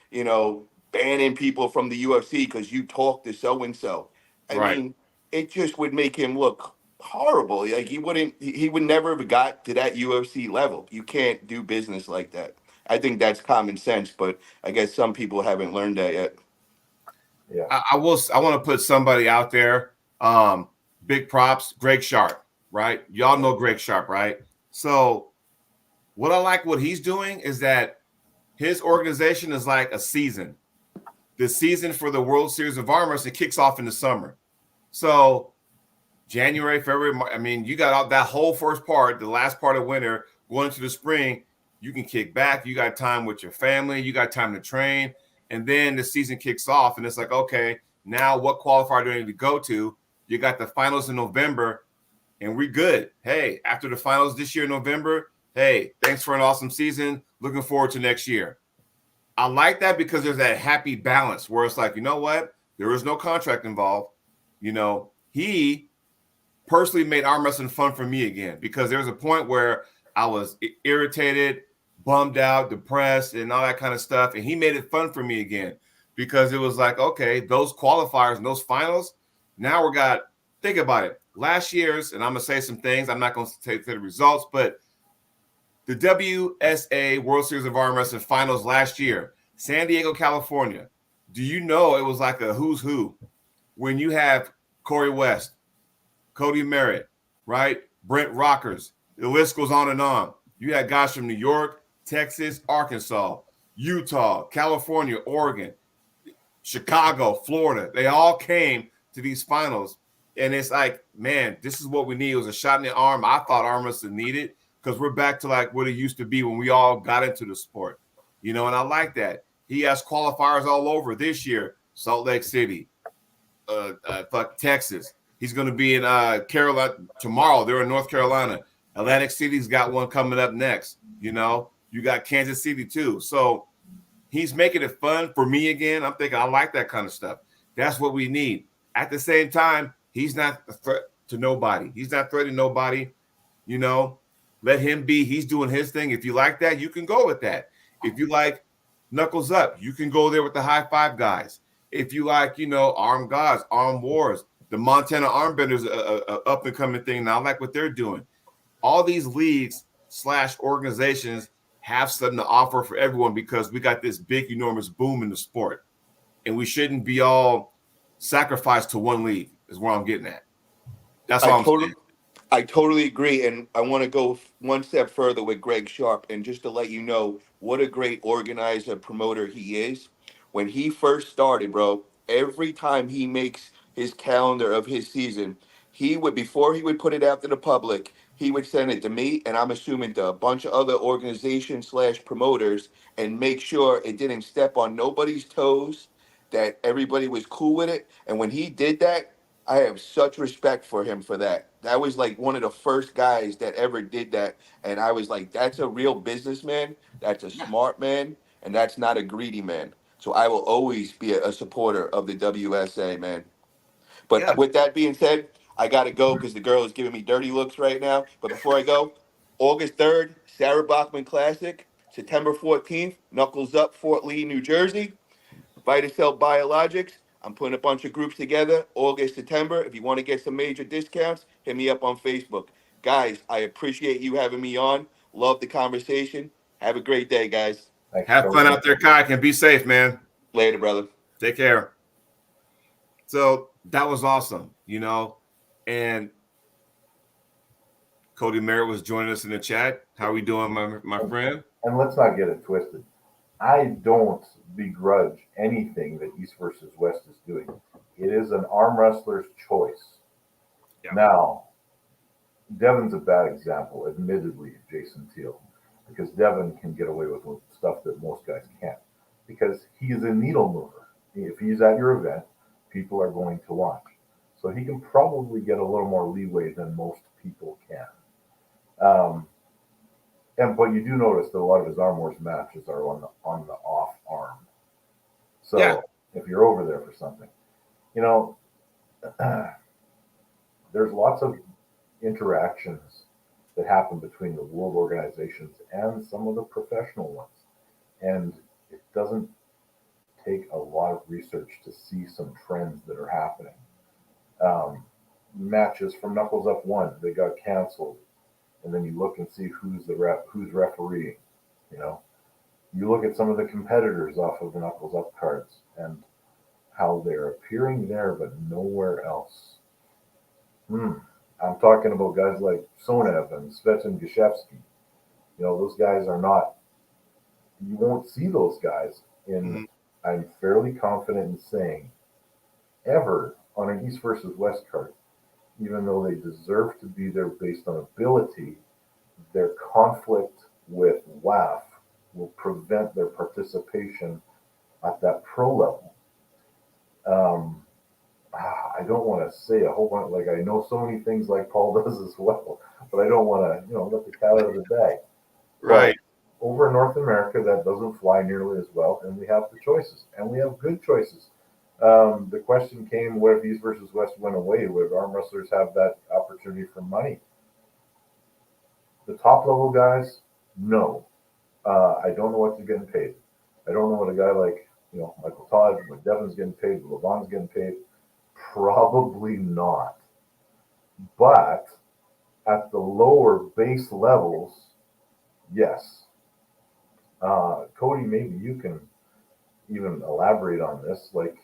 banning people from the UFC because you talk to so and so? I Right. mean, it just would make him look horrible. Like he would never have got to that UFC level. You can't do business like that. I think that's common sense, but I guess some people haven't learned that yet. Yeah. I want to put somebody out there. Big props, Greg Sharp, right? Y'all know Greg Sharp, right? So what I like what he's doing is that his organization is like a season. The season for the World Series of Arm Wrestling kicks off in the summer. So January, February, March, I mean, you got all that whole first part, the last part of winter, going into the spring, you can kick back. You got time with your family. You got time to train. And then the season kicks off, and it's like, okay, now what qualifier do I need to go to? You got the finals in November, and we're good. Hey, after the finals this year in November, hey, thanks for an awesome season. Looking forward to next year. I like that because there's that happy balance where it's like, you know what? There is no contract involved. He personally made arm wrestling fun for me again because there was a point where I was irritated, bummed out, depressed, and all that kind of stuff. And he made it fun for me again because it was like, okay, those qualifiers and those finals, now think about it. Last year's, and I'm going to say some things, I'm not going to say the results, but the WSA World Series of Arm Wrestling finals last year, San Diego, California. Do you know it was like a who's who when you have Corey West, Cody Merritt, right? Brent Rockers. The list goes on and on. You had guys from New York, Texas, Arkansas, Utah, California, Oregon, Chicago, Florida. They all came to these finals. And it's like, man, this is what we need. It was a shot in the arm. I thought arm wrestling needed because we're back to like what it used to be when we all got into the sport. And I like that. He has qualifiers all over this year. Salt Lake City, Texas. He's going to be in Carolina tomorrow. They're in North Carolina. Atlantic City's got one coming up next. You got Kansas City too. So he's making it fun for me again. I'm thinking I like that kind of stuff. That's what we need. At the same time, he's not a threat to nobody. He's not threatening nobody. Let him be. He's doing his thing. If you like that, you can go with that. If you like Knuckles Up, you can go there with the high five guys. If you like, Arm Gods, Arm Wars, the Montana Armbenders, a up and coming thing. Now I like what they're doing. All these leagues / organizations have something to offer for everyone because we got this big, enormous boom in the sport. And we shouldn't be all sacrificed to one league is where I'm getting at. That's all I'm saying. I totally agree, and I want to go one step further with Greg Sharp, and just to let you know what a great organizer, promoter he is. When he first started, bro, every time he makes his calendar of his season, before he would put it out to the public, he would send it to me, and I'm assuming to a bunch of other organizations / promoters, and make sure it didn't step on nobody's toes, that everybody was cool with it. And when he did that, I have such respect for him for that. That was like one of the first guys that ever did that. And I was like, that's a real businessman. That's a smart man. And that's not a greedy man. So I will always be a supporter of the WSA, man. Yeah. But with that being said, I got to go because the girl is giving me dirty looks right now. But before I go, August 3rd, Sarah Bachman Classic. September 14th, Knuckles Up, Fort Lee, New Jersey. VitaCell Biologics. I'm putting a bunch of groups together, August, September. If you want to get some major discounts, hit me up on Facebook. Guys, I appreciate you having me on. Love the conversation. Have a great day, guys. Thanks, Have fun out there, Kai. And be safe, man. Later, brother. Take care. So that was awesome, and Cody Merritt was joining us in the chat. How are we doing, my friend? And let's not get it twisted. I don't begrudge anything that East versus West is doing. It is an arm wrestler's choice. Yeah. Now, Devin's a bad example, admittedly, Jason Teal, because Devin can get away with stuff that most guys can't, because he is a needle mover. If he's at your event, people are going to watch. So he can probably get a little more leeway than most people can. But you do notice that a lot of his Arm Wars matches are on the off arm. So yeah. If you're over there for something, there's lots of interactions that happen between the world organizations and some of the professional ones. And it doesn't take a lot of research to see some trends that are happening. Matches from Knuckles Up 1, they got canceled. And then you look and see who's refereeing. You look at some of the competitors off of the Knuckles Up cards and how they're appearing there but nowhere else. I'm talking about guys like Sonev and Svetlin Gashevsky. Those guys are not. You won't see those guys in. I'm fairly confident in saying ever on an East versus West card. even though they deserve to be there based on ability, their conflict with WAF will prevent their participation at that pro level. Um, I don't want to say a whole bunch, like I know so many things like Paul does as well, but I don't want to, let the cat out of the bag. But Right. over in North America, that doesn't fly nearly as well, and we have the choices, and we have good choices. The question came, what if East versus West went away? Would arm wrestlers have that opportunity for money? The top level guys, no. I don't know what they're getting paid. I don't know what a guy like, Michael Todd, what Devin's getting paid, what LeBron's getting paid. Probably not. But at the lower base levels, yes. Cody, maybe you can even elaborate on this. Like,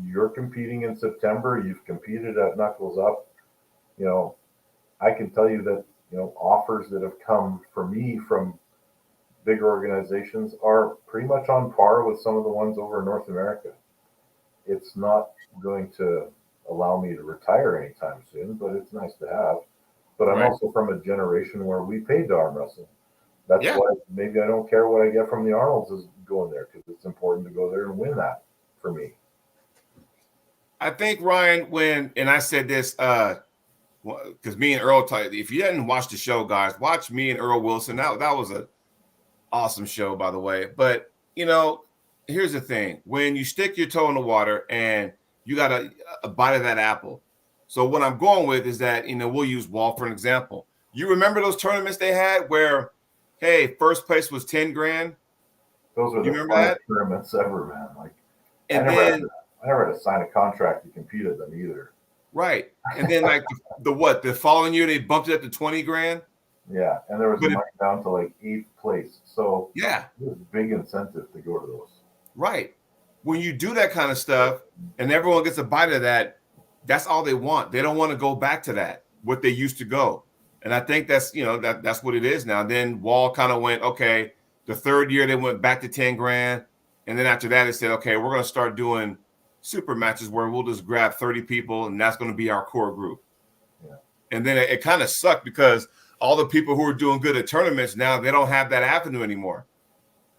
you're competing in September, you've competed at Knuckles Up. You know, I can tell you that, offers that have come for me from bigger organizations are pretty much on par with some of the ones over in North America. It's not going to allow me to retire anytime soon, but it's nice to have. But I'm Right. also from a generation where we paid to arm wrestle. That's Yeah. why maybe I don't care what I get from the Arnolds is going there, because it's important to go there and win that for me. I think, Ryan, and I said this, because me and Earl talked, if you didn't watch the show, guys, watch me and Earl Wilson. That was an awesome show, by the way. But, here's the thing. When you stick your toe in the water and you got a bite of that apple. So what I'm going with is that, we'll use Wall for an example. You remember those tournaments they had where, hey, first place was 10 grand? Those are You the remember funnest that? tournaments ever, man. Like I And never had then, to, I never had to sign a contract to compete at them either. right. And then like the following year they bumped it up to 20 grand. Yeah, and there was But money down to like 8th place, so yeah, it was a big incentive to go to those. right. When you do that kind of stuff and everyone gets a bite of that, that's all they want. They don't want to go back to that, what they used to go. And I think that's, that's what it is now. Then Wall kind of went, okay, the third year they went back to 10 grand. And then after that, they said, okay, we're going to start doing super matches where we'll just grab 30 people and that's going to be our core group. Yeah. And then it kind of sucked because all the people who are doing good at tournaments now, they don't have that avenue anymore.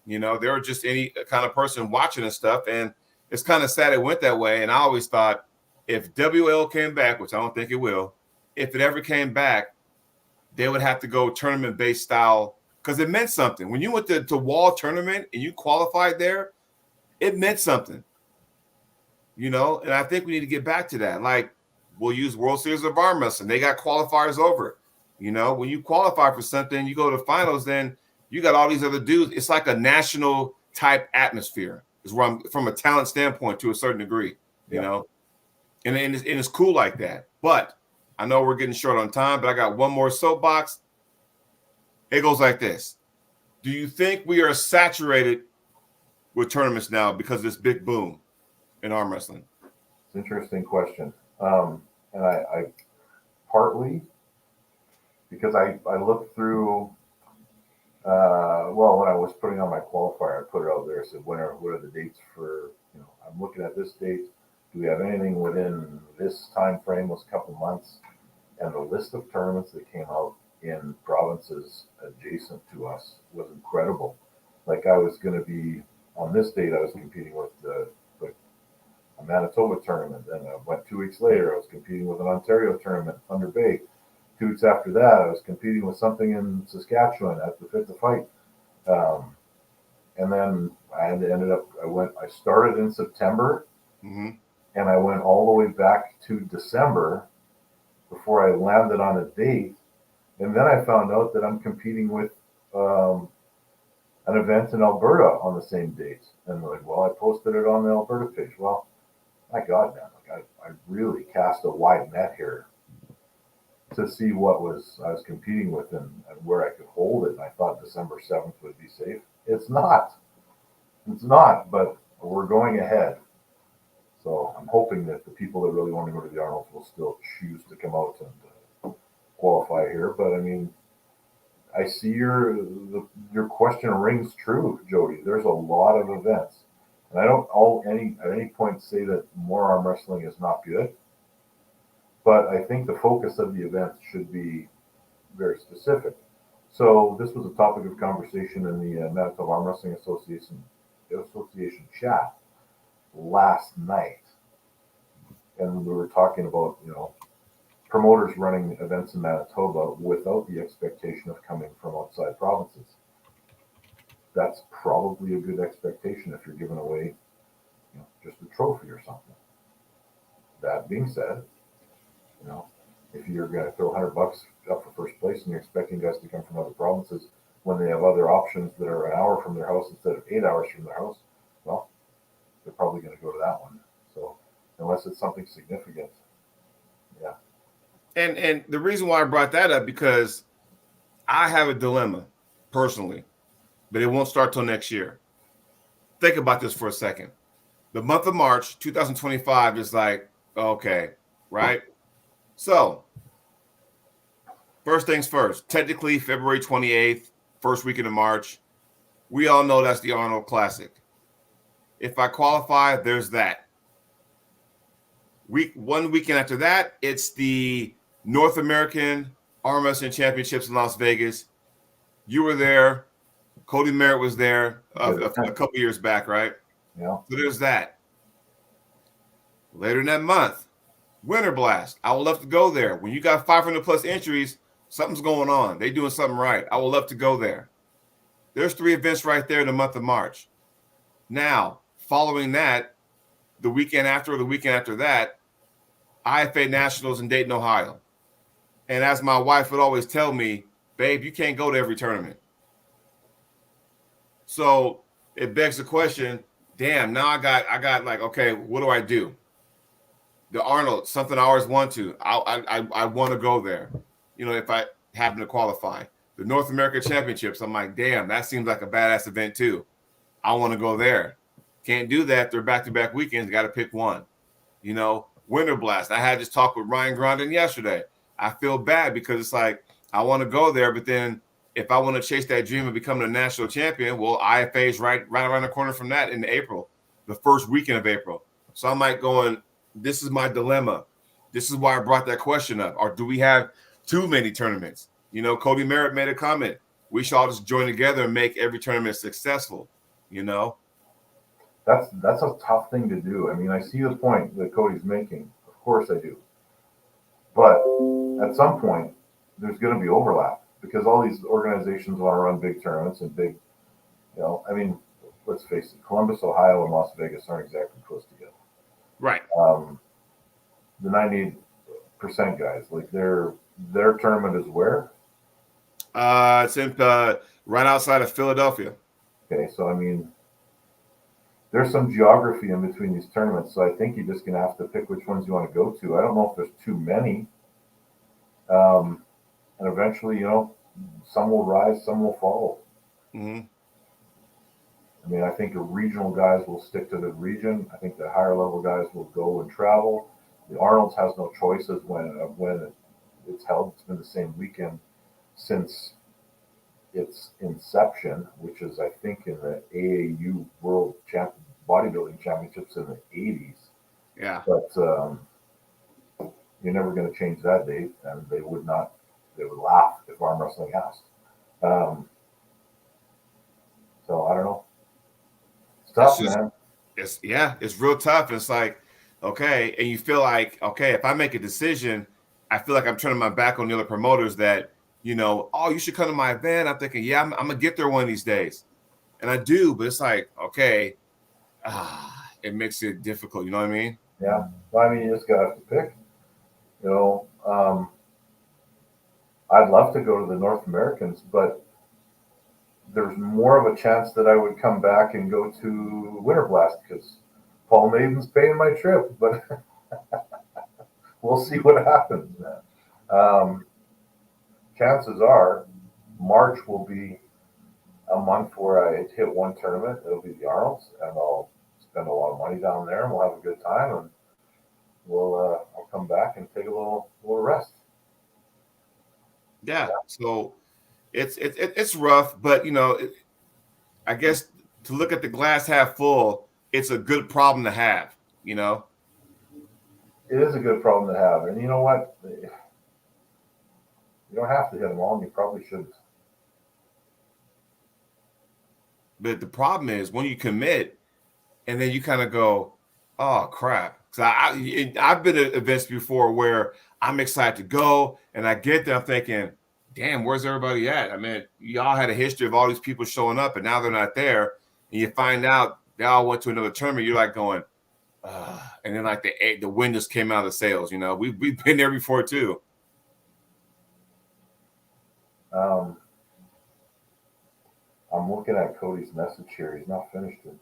They're just any kind of person watching and stuff. And it's kind of sad it went that way. And I always thought if WL came back, which I don't think it will, if it ever came back, they would have to go tournament-based style because it meant something. When you went to Wall tournament and you qualified there, it meant something. And I think we need to get back to that. Like, we'll use World Series of Arm Wrestling. They got qualifiers over. When you qualify for something, you go to finals, then you got all these other dudes. It's like a national type atmosphere, is where I'm from a talent standpoint to a certain degree, and it's cool like that. But I know we're getting short on time, but I got one more soapbox. It goes like this. Do you think we are saturated with tournaments now because of this big boom in arm wrestling? It's an interesting question. And I partly because I looked through, when I was putting on my qualifier, I put it out there. I said, what are the dates for, I'm looking at this date. Do we have anything within this time frame? Was a couple months. And the list of tournaments that came out in provinces adjacent to us was incredible. Like I was going to be, on this date, I was competing with a Manitoba tournament. Then I went 2 weeks later, I was competing with an Ontario tournament, Thunder Bay. 2 weeks after that, I was competing with something in Saskatchewan at the Fit to Fight. And then I started in September, Mm-hmm. and I went all the way back to December before I landed on a date. And then I found out that I'm competing with an event in Alberta on the same date. And like, I posted it on the Alberta page. Well, my God, man, like I really cast a wide net here to see what I was competing with and where I could hold it. And I thought December 7th would be safe. It's not, but we're going ahead. So I'm hoping that the people that really want to go to the Arnolds will still choose to come out and qualify here. But I mean, I see your question rings true, Jody. There's a lot of events, and I don't at any point say that more arm wrestling is not good. but I think the focus of the events should be very specific. So this was a topic of conversation in the Manitoba Arm Wrestling Association chat last night, and we were talking about promoters running events in Manitoba without the expectation of coming from outside provinces. That's probably a good expectation if you're giving away just a trophy or something. That being said, if you're going to throw $100 up for first place and you're expecting guys to come from other provinces when they have other options that are an hour from their house instead of 8 hours from their house, well, they're probably going to go to that one. So unless it's something significant, yeah. And the reason why I brought that up, because I have a dilemma personally, but it won't start till next year. Think about this for a second. The month of March 2025 is like, okay, right? So first things first, technically February 28th, first weekend of March. We all know that's the Arnold Classic. If I qualify, there's that. One weekend after that, it's the North American Arm Wrestling Championships in Las Vegas. You were there. Cody Merritt was there a couple years back, right? Yeah. So there's that. Later in that month, Winter Blast. I would love to go there. When you got 500 plus entries, something's going on. They're doing something right. I would love to go there. There's 3 events right there in the month of March. Now, following that, the weekend after or the weekend after that, IFA Nationals in Dayton, Ohio. And as my wife would always tell me, babe, you can't go to every tournament. So it begs the question, damn, now I got like, okay, what do I do? The Arnold, something I always want to. I want to go there, if I happen to qualify. The North American Championships, I'm like, damn, that seems like a badass event too. I want to go there. Can't do that. They're back-to-back weekends. Got to pick one. Winter Blast. I had this talk with Ryan Grondin yesterday. I feel bad because it's like I want to go there, but then if I want to chase that dream of becoming a national champion, well, IFA is right around the corner from that in April, the first weekend of April. So I'm like going, this is my dilemma. This is why I brought that question up. Or do we have too many tournaments? Cody Merritt made a comment. We should all just join together and make every tournament successful. That's a tough thing to do. I mean, I see the point that Cody's making. Of course I do. But at some point, there's going to be overlap because all these organizations want to run big tournaments and big, I mean, let's face it, Columbus, Ohio, and Las Vegas aren't exactly close together. Right. The 98% guys, like their tournament is where? It's in right outside of Philadelphia. Okay, so I mean, there's some geography in between these tournaments, so I think you're just going to have to pick which ones you want to go to. I don't know if there's too many. And eventually, some will rise, some will follow. Mm-hmm. I mean, I think the regional guys will stick to the region. I think the higher level guys will go and travel. The Arnold's has no choices when it's held. It's been the same weekend since its inception, which is, I think, in the AAU World Bodybuilding Championships in the 80s. Yeah. But you're never going to change that date, and they would not. They would laugh if arm wrestling asked. So I don't know. It's tough, man. It's real tough. It's like, okay, and you feel like, okay, if I make a decision, I feel like I'm turning my back on the other promoters that, oh, you should come to my event. I'm thinking, yeah, I'm gonna get there one of these days, and I do, but it's like, okay, it makes it difficult. You know what I mean? Yeah. Well, I mean, you just gotta have to pick. I'd love to go to the North Americans, but there's more of a chance that I would come back and go to Winter Blast because Paul Maiden's paying my trip, but we'll see what happens, man. Chances are March will be a month where I hit one tournament. It'll be the Arnold's, and I'll spend a lot of money down there, and we'll have a good time, and I'll come back and take a little rest. Yeah. So it's rough, but I guess to look at the glass half full, it's a good problem to have. It is a good problem to have. And you know what? You don't have to hit them all, and you probably shouldn't. But the problem is when you commit and then you kind of go, oh crap. Because I've been at events before where I'm excited to go and I get there, I'm thinking, damn, where's everybody at? I mean, y'all had a history of all these people showing up and now they're not there. And you find out they all went to another tournament. You're like going, and then like the wind just came out of the sails. You know, we've been there before too. I'm looking at Cody's message here. He's not finished it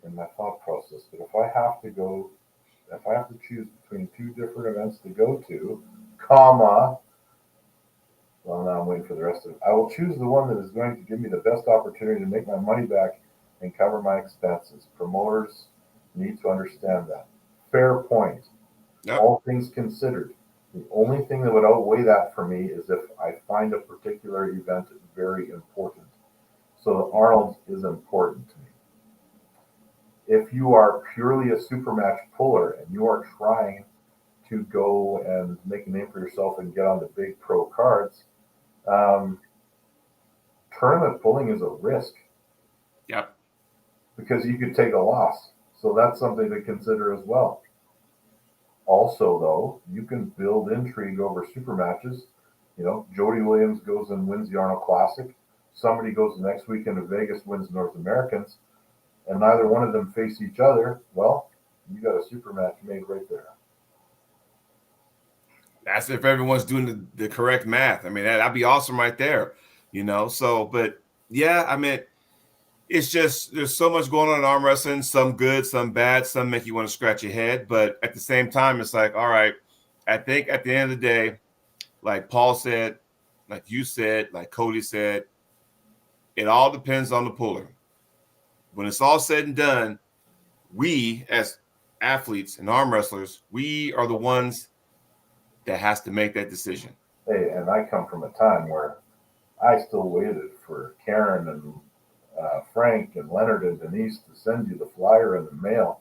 in my thought process. But if I have to choose between two different events to go to, comma, well, now I'm waiting for the rest of it. I will choose the one that is going to give me the best opportunity to make my money back and cover my expenses. Promoters need to understand that. Fair point. Yep. All things considered. The only thing that would outweigh that for me is if I find a particular event very important. So the Arnold is important to me. If you are purely a super match puller and you are trying to go and make a name for yourself and get on the big pro cards, um, tournament pulling is a risk. Yep. Because you could take a loss. So that's something to consider as well. Also, though, you can build intrigue over super matches. You know, Jody Williams goes and wins the Arnold Classic. Somebody goes the next weekend to Vegas, wins North Americans, and neither one of them face each other. Well, you got a super match made right there. That's if everyone's doing the correct math. I mean, that'd be awesome right there, you know? So, but yeah, I mean, it's just there's so much going on in arm wrestling, some good, some bad, some make you want to scratch your head. But at the same time, it's like, all right, I think at the end of the day, like Paul said, like you said, like Cody said, it all depends on the puller. When it's all said and done, we as athletes and arm wrestlers, we are the ones that has to make that decision. Hey, and I come from a time where I still waited for Karen and Frank and Leonard and Denise to send you the flyer in the mail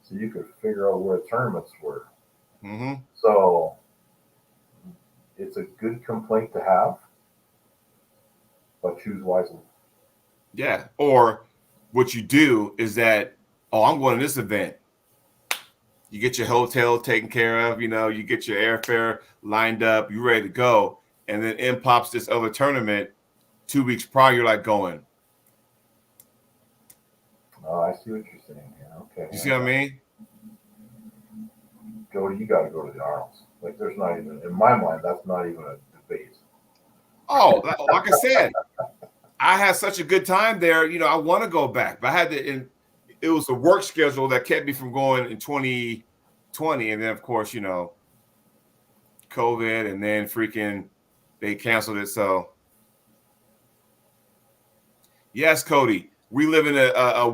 so you could figure out where the tournaments were. Mm-hmm. So it's a good complaint to have, but choose wisely. Yeah. Or what you do is that, oh, I'm going to this event. You get your hotel taken care of, you know, you get your airfare lined up, you're ready to go. And then in pops this other tournament 2 weeks prior, you're like going. Oh, I see what you're saying here. Okay. You see what I mean? Jody, you got to go to the Arnold's. Like, there's not even, in my mind, that's not even a debate. Oh, like I said, I had such a good time there. You know, I want to go back, but I had to, it was a work schedule that kept me from going in 2020. And then, of course, you know, COVID, and then freaking they canceled it. So, yes, Cody, we live in a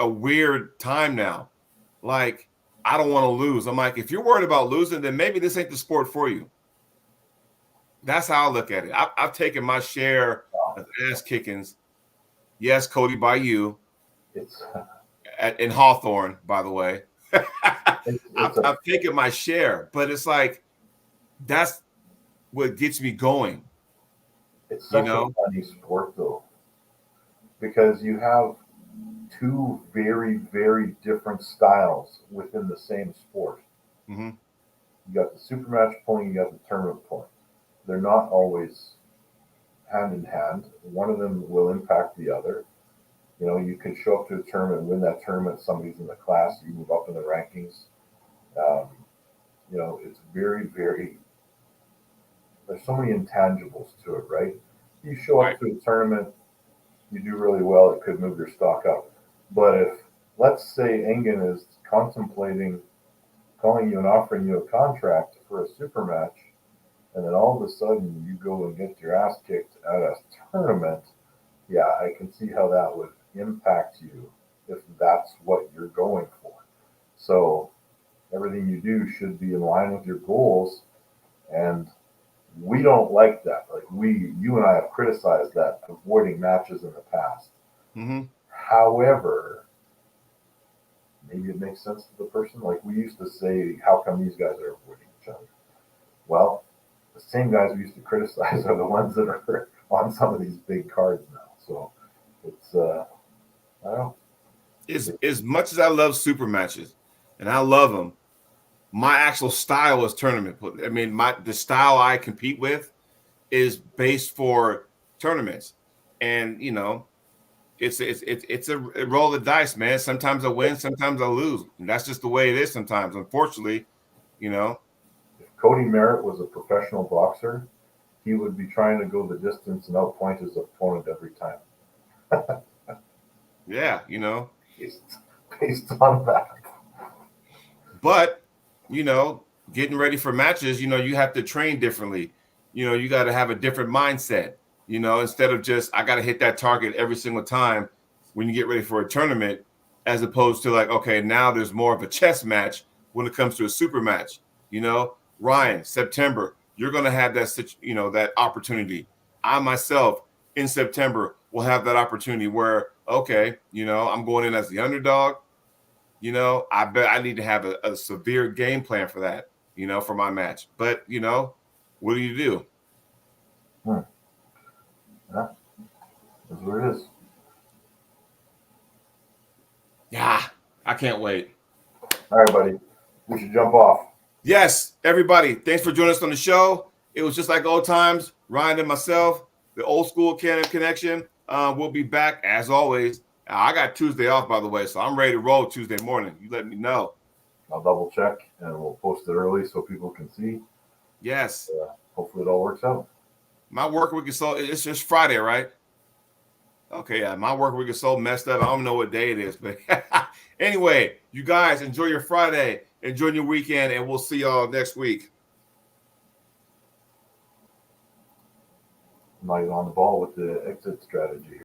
weird time now. Like, I don't want to lose. I'm like, if you're worried about losing, then maybe this ain't the sport for you. That's how I look at it. I've taken my share of ass kickings. Yes, Cody, by you. It's In Hawthorne, by the way. it's I've taken my share, but it's like that's what gets me going. It's such You know? a funny sport, though, because you have two very, very different styles within the same sport. Mm-hmm. You got the super match pulling, you got the tournament pulling. They're not always hand in hand. One of them will impact the other. You know, you can show up to a tournament and win that tournament. Somebody's in the class, you move up in the rankings. Um, you know, it's very, very. There's so many intangibles to it, right? You show up Right. to a tournament, you do really well, it could move your stock up. But if, let's say, Engen is contemplating calling you and offering you a contract for a super match, and then all of a sudden you go and get your ass kicked at a tournament, yeah, I can see how that would impact you if that's what you're going for. So everything you do should be in line with your goals, and we don't like that. Like you and I have criticized that avoiding matches in the past. Mm-hmm. However, maybe it makes sense to the person. Like we used to say, how come these guys are winning each other? Well, the same guys we used to criticize are the ones that are on some of these big cards now. So it's I don't know. As much as I love super matches, and I love them, my actual style is tournament. I mean, the style I compete with is based for tournaments, and it's a roll of the dice, man. Sometimes I win, sometimes I lose, and that's just the way it is. Sometimes, unfortunately, you know. If Cody Merritt was a professional boxer, he would be trying to go the distance and outpoint his opponent every time. Yeah, Based on that. but getting ready for matches, you have to train differently. You got to have a different mindset. Instead of just I got to hit that target every single time when you get ready for a tournament, as opposed to like, okay, now there's more of a chess match when it comes to a super match. Ryan, September, you're going to have that opportunity. I myself in September will have that opportunity where, okay, I'm going in as the underdog. I bet I need to have a severe game plan for that, for my match. But, what do you do? Yeah, that's what it is. Yeah, I can't wait. All right, buddy. We should jump off. Yes, everybody, thanks for joining us on the show. It was just like old times. Ryan and myself, the old school Cannon Connection. We'll be back as always. I got Tuesday off, by the way, so I'm ready to roll Tuesday morning. You let me know. I'll double check and we'll post it early so people can see. Yes. Hopefully it all works out. My work week is it's just Friday, right? Okay, yeah. My work week is so messed up. I don't know what day it is, but anyway, you guys enjoy your Friday, enjoy your weekend, and we'll see y'all next week. I'm not even on the ball with the exit strategy.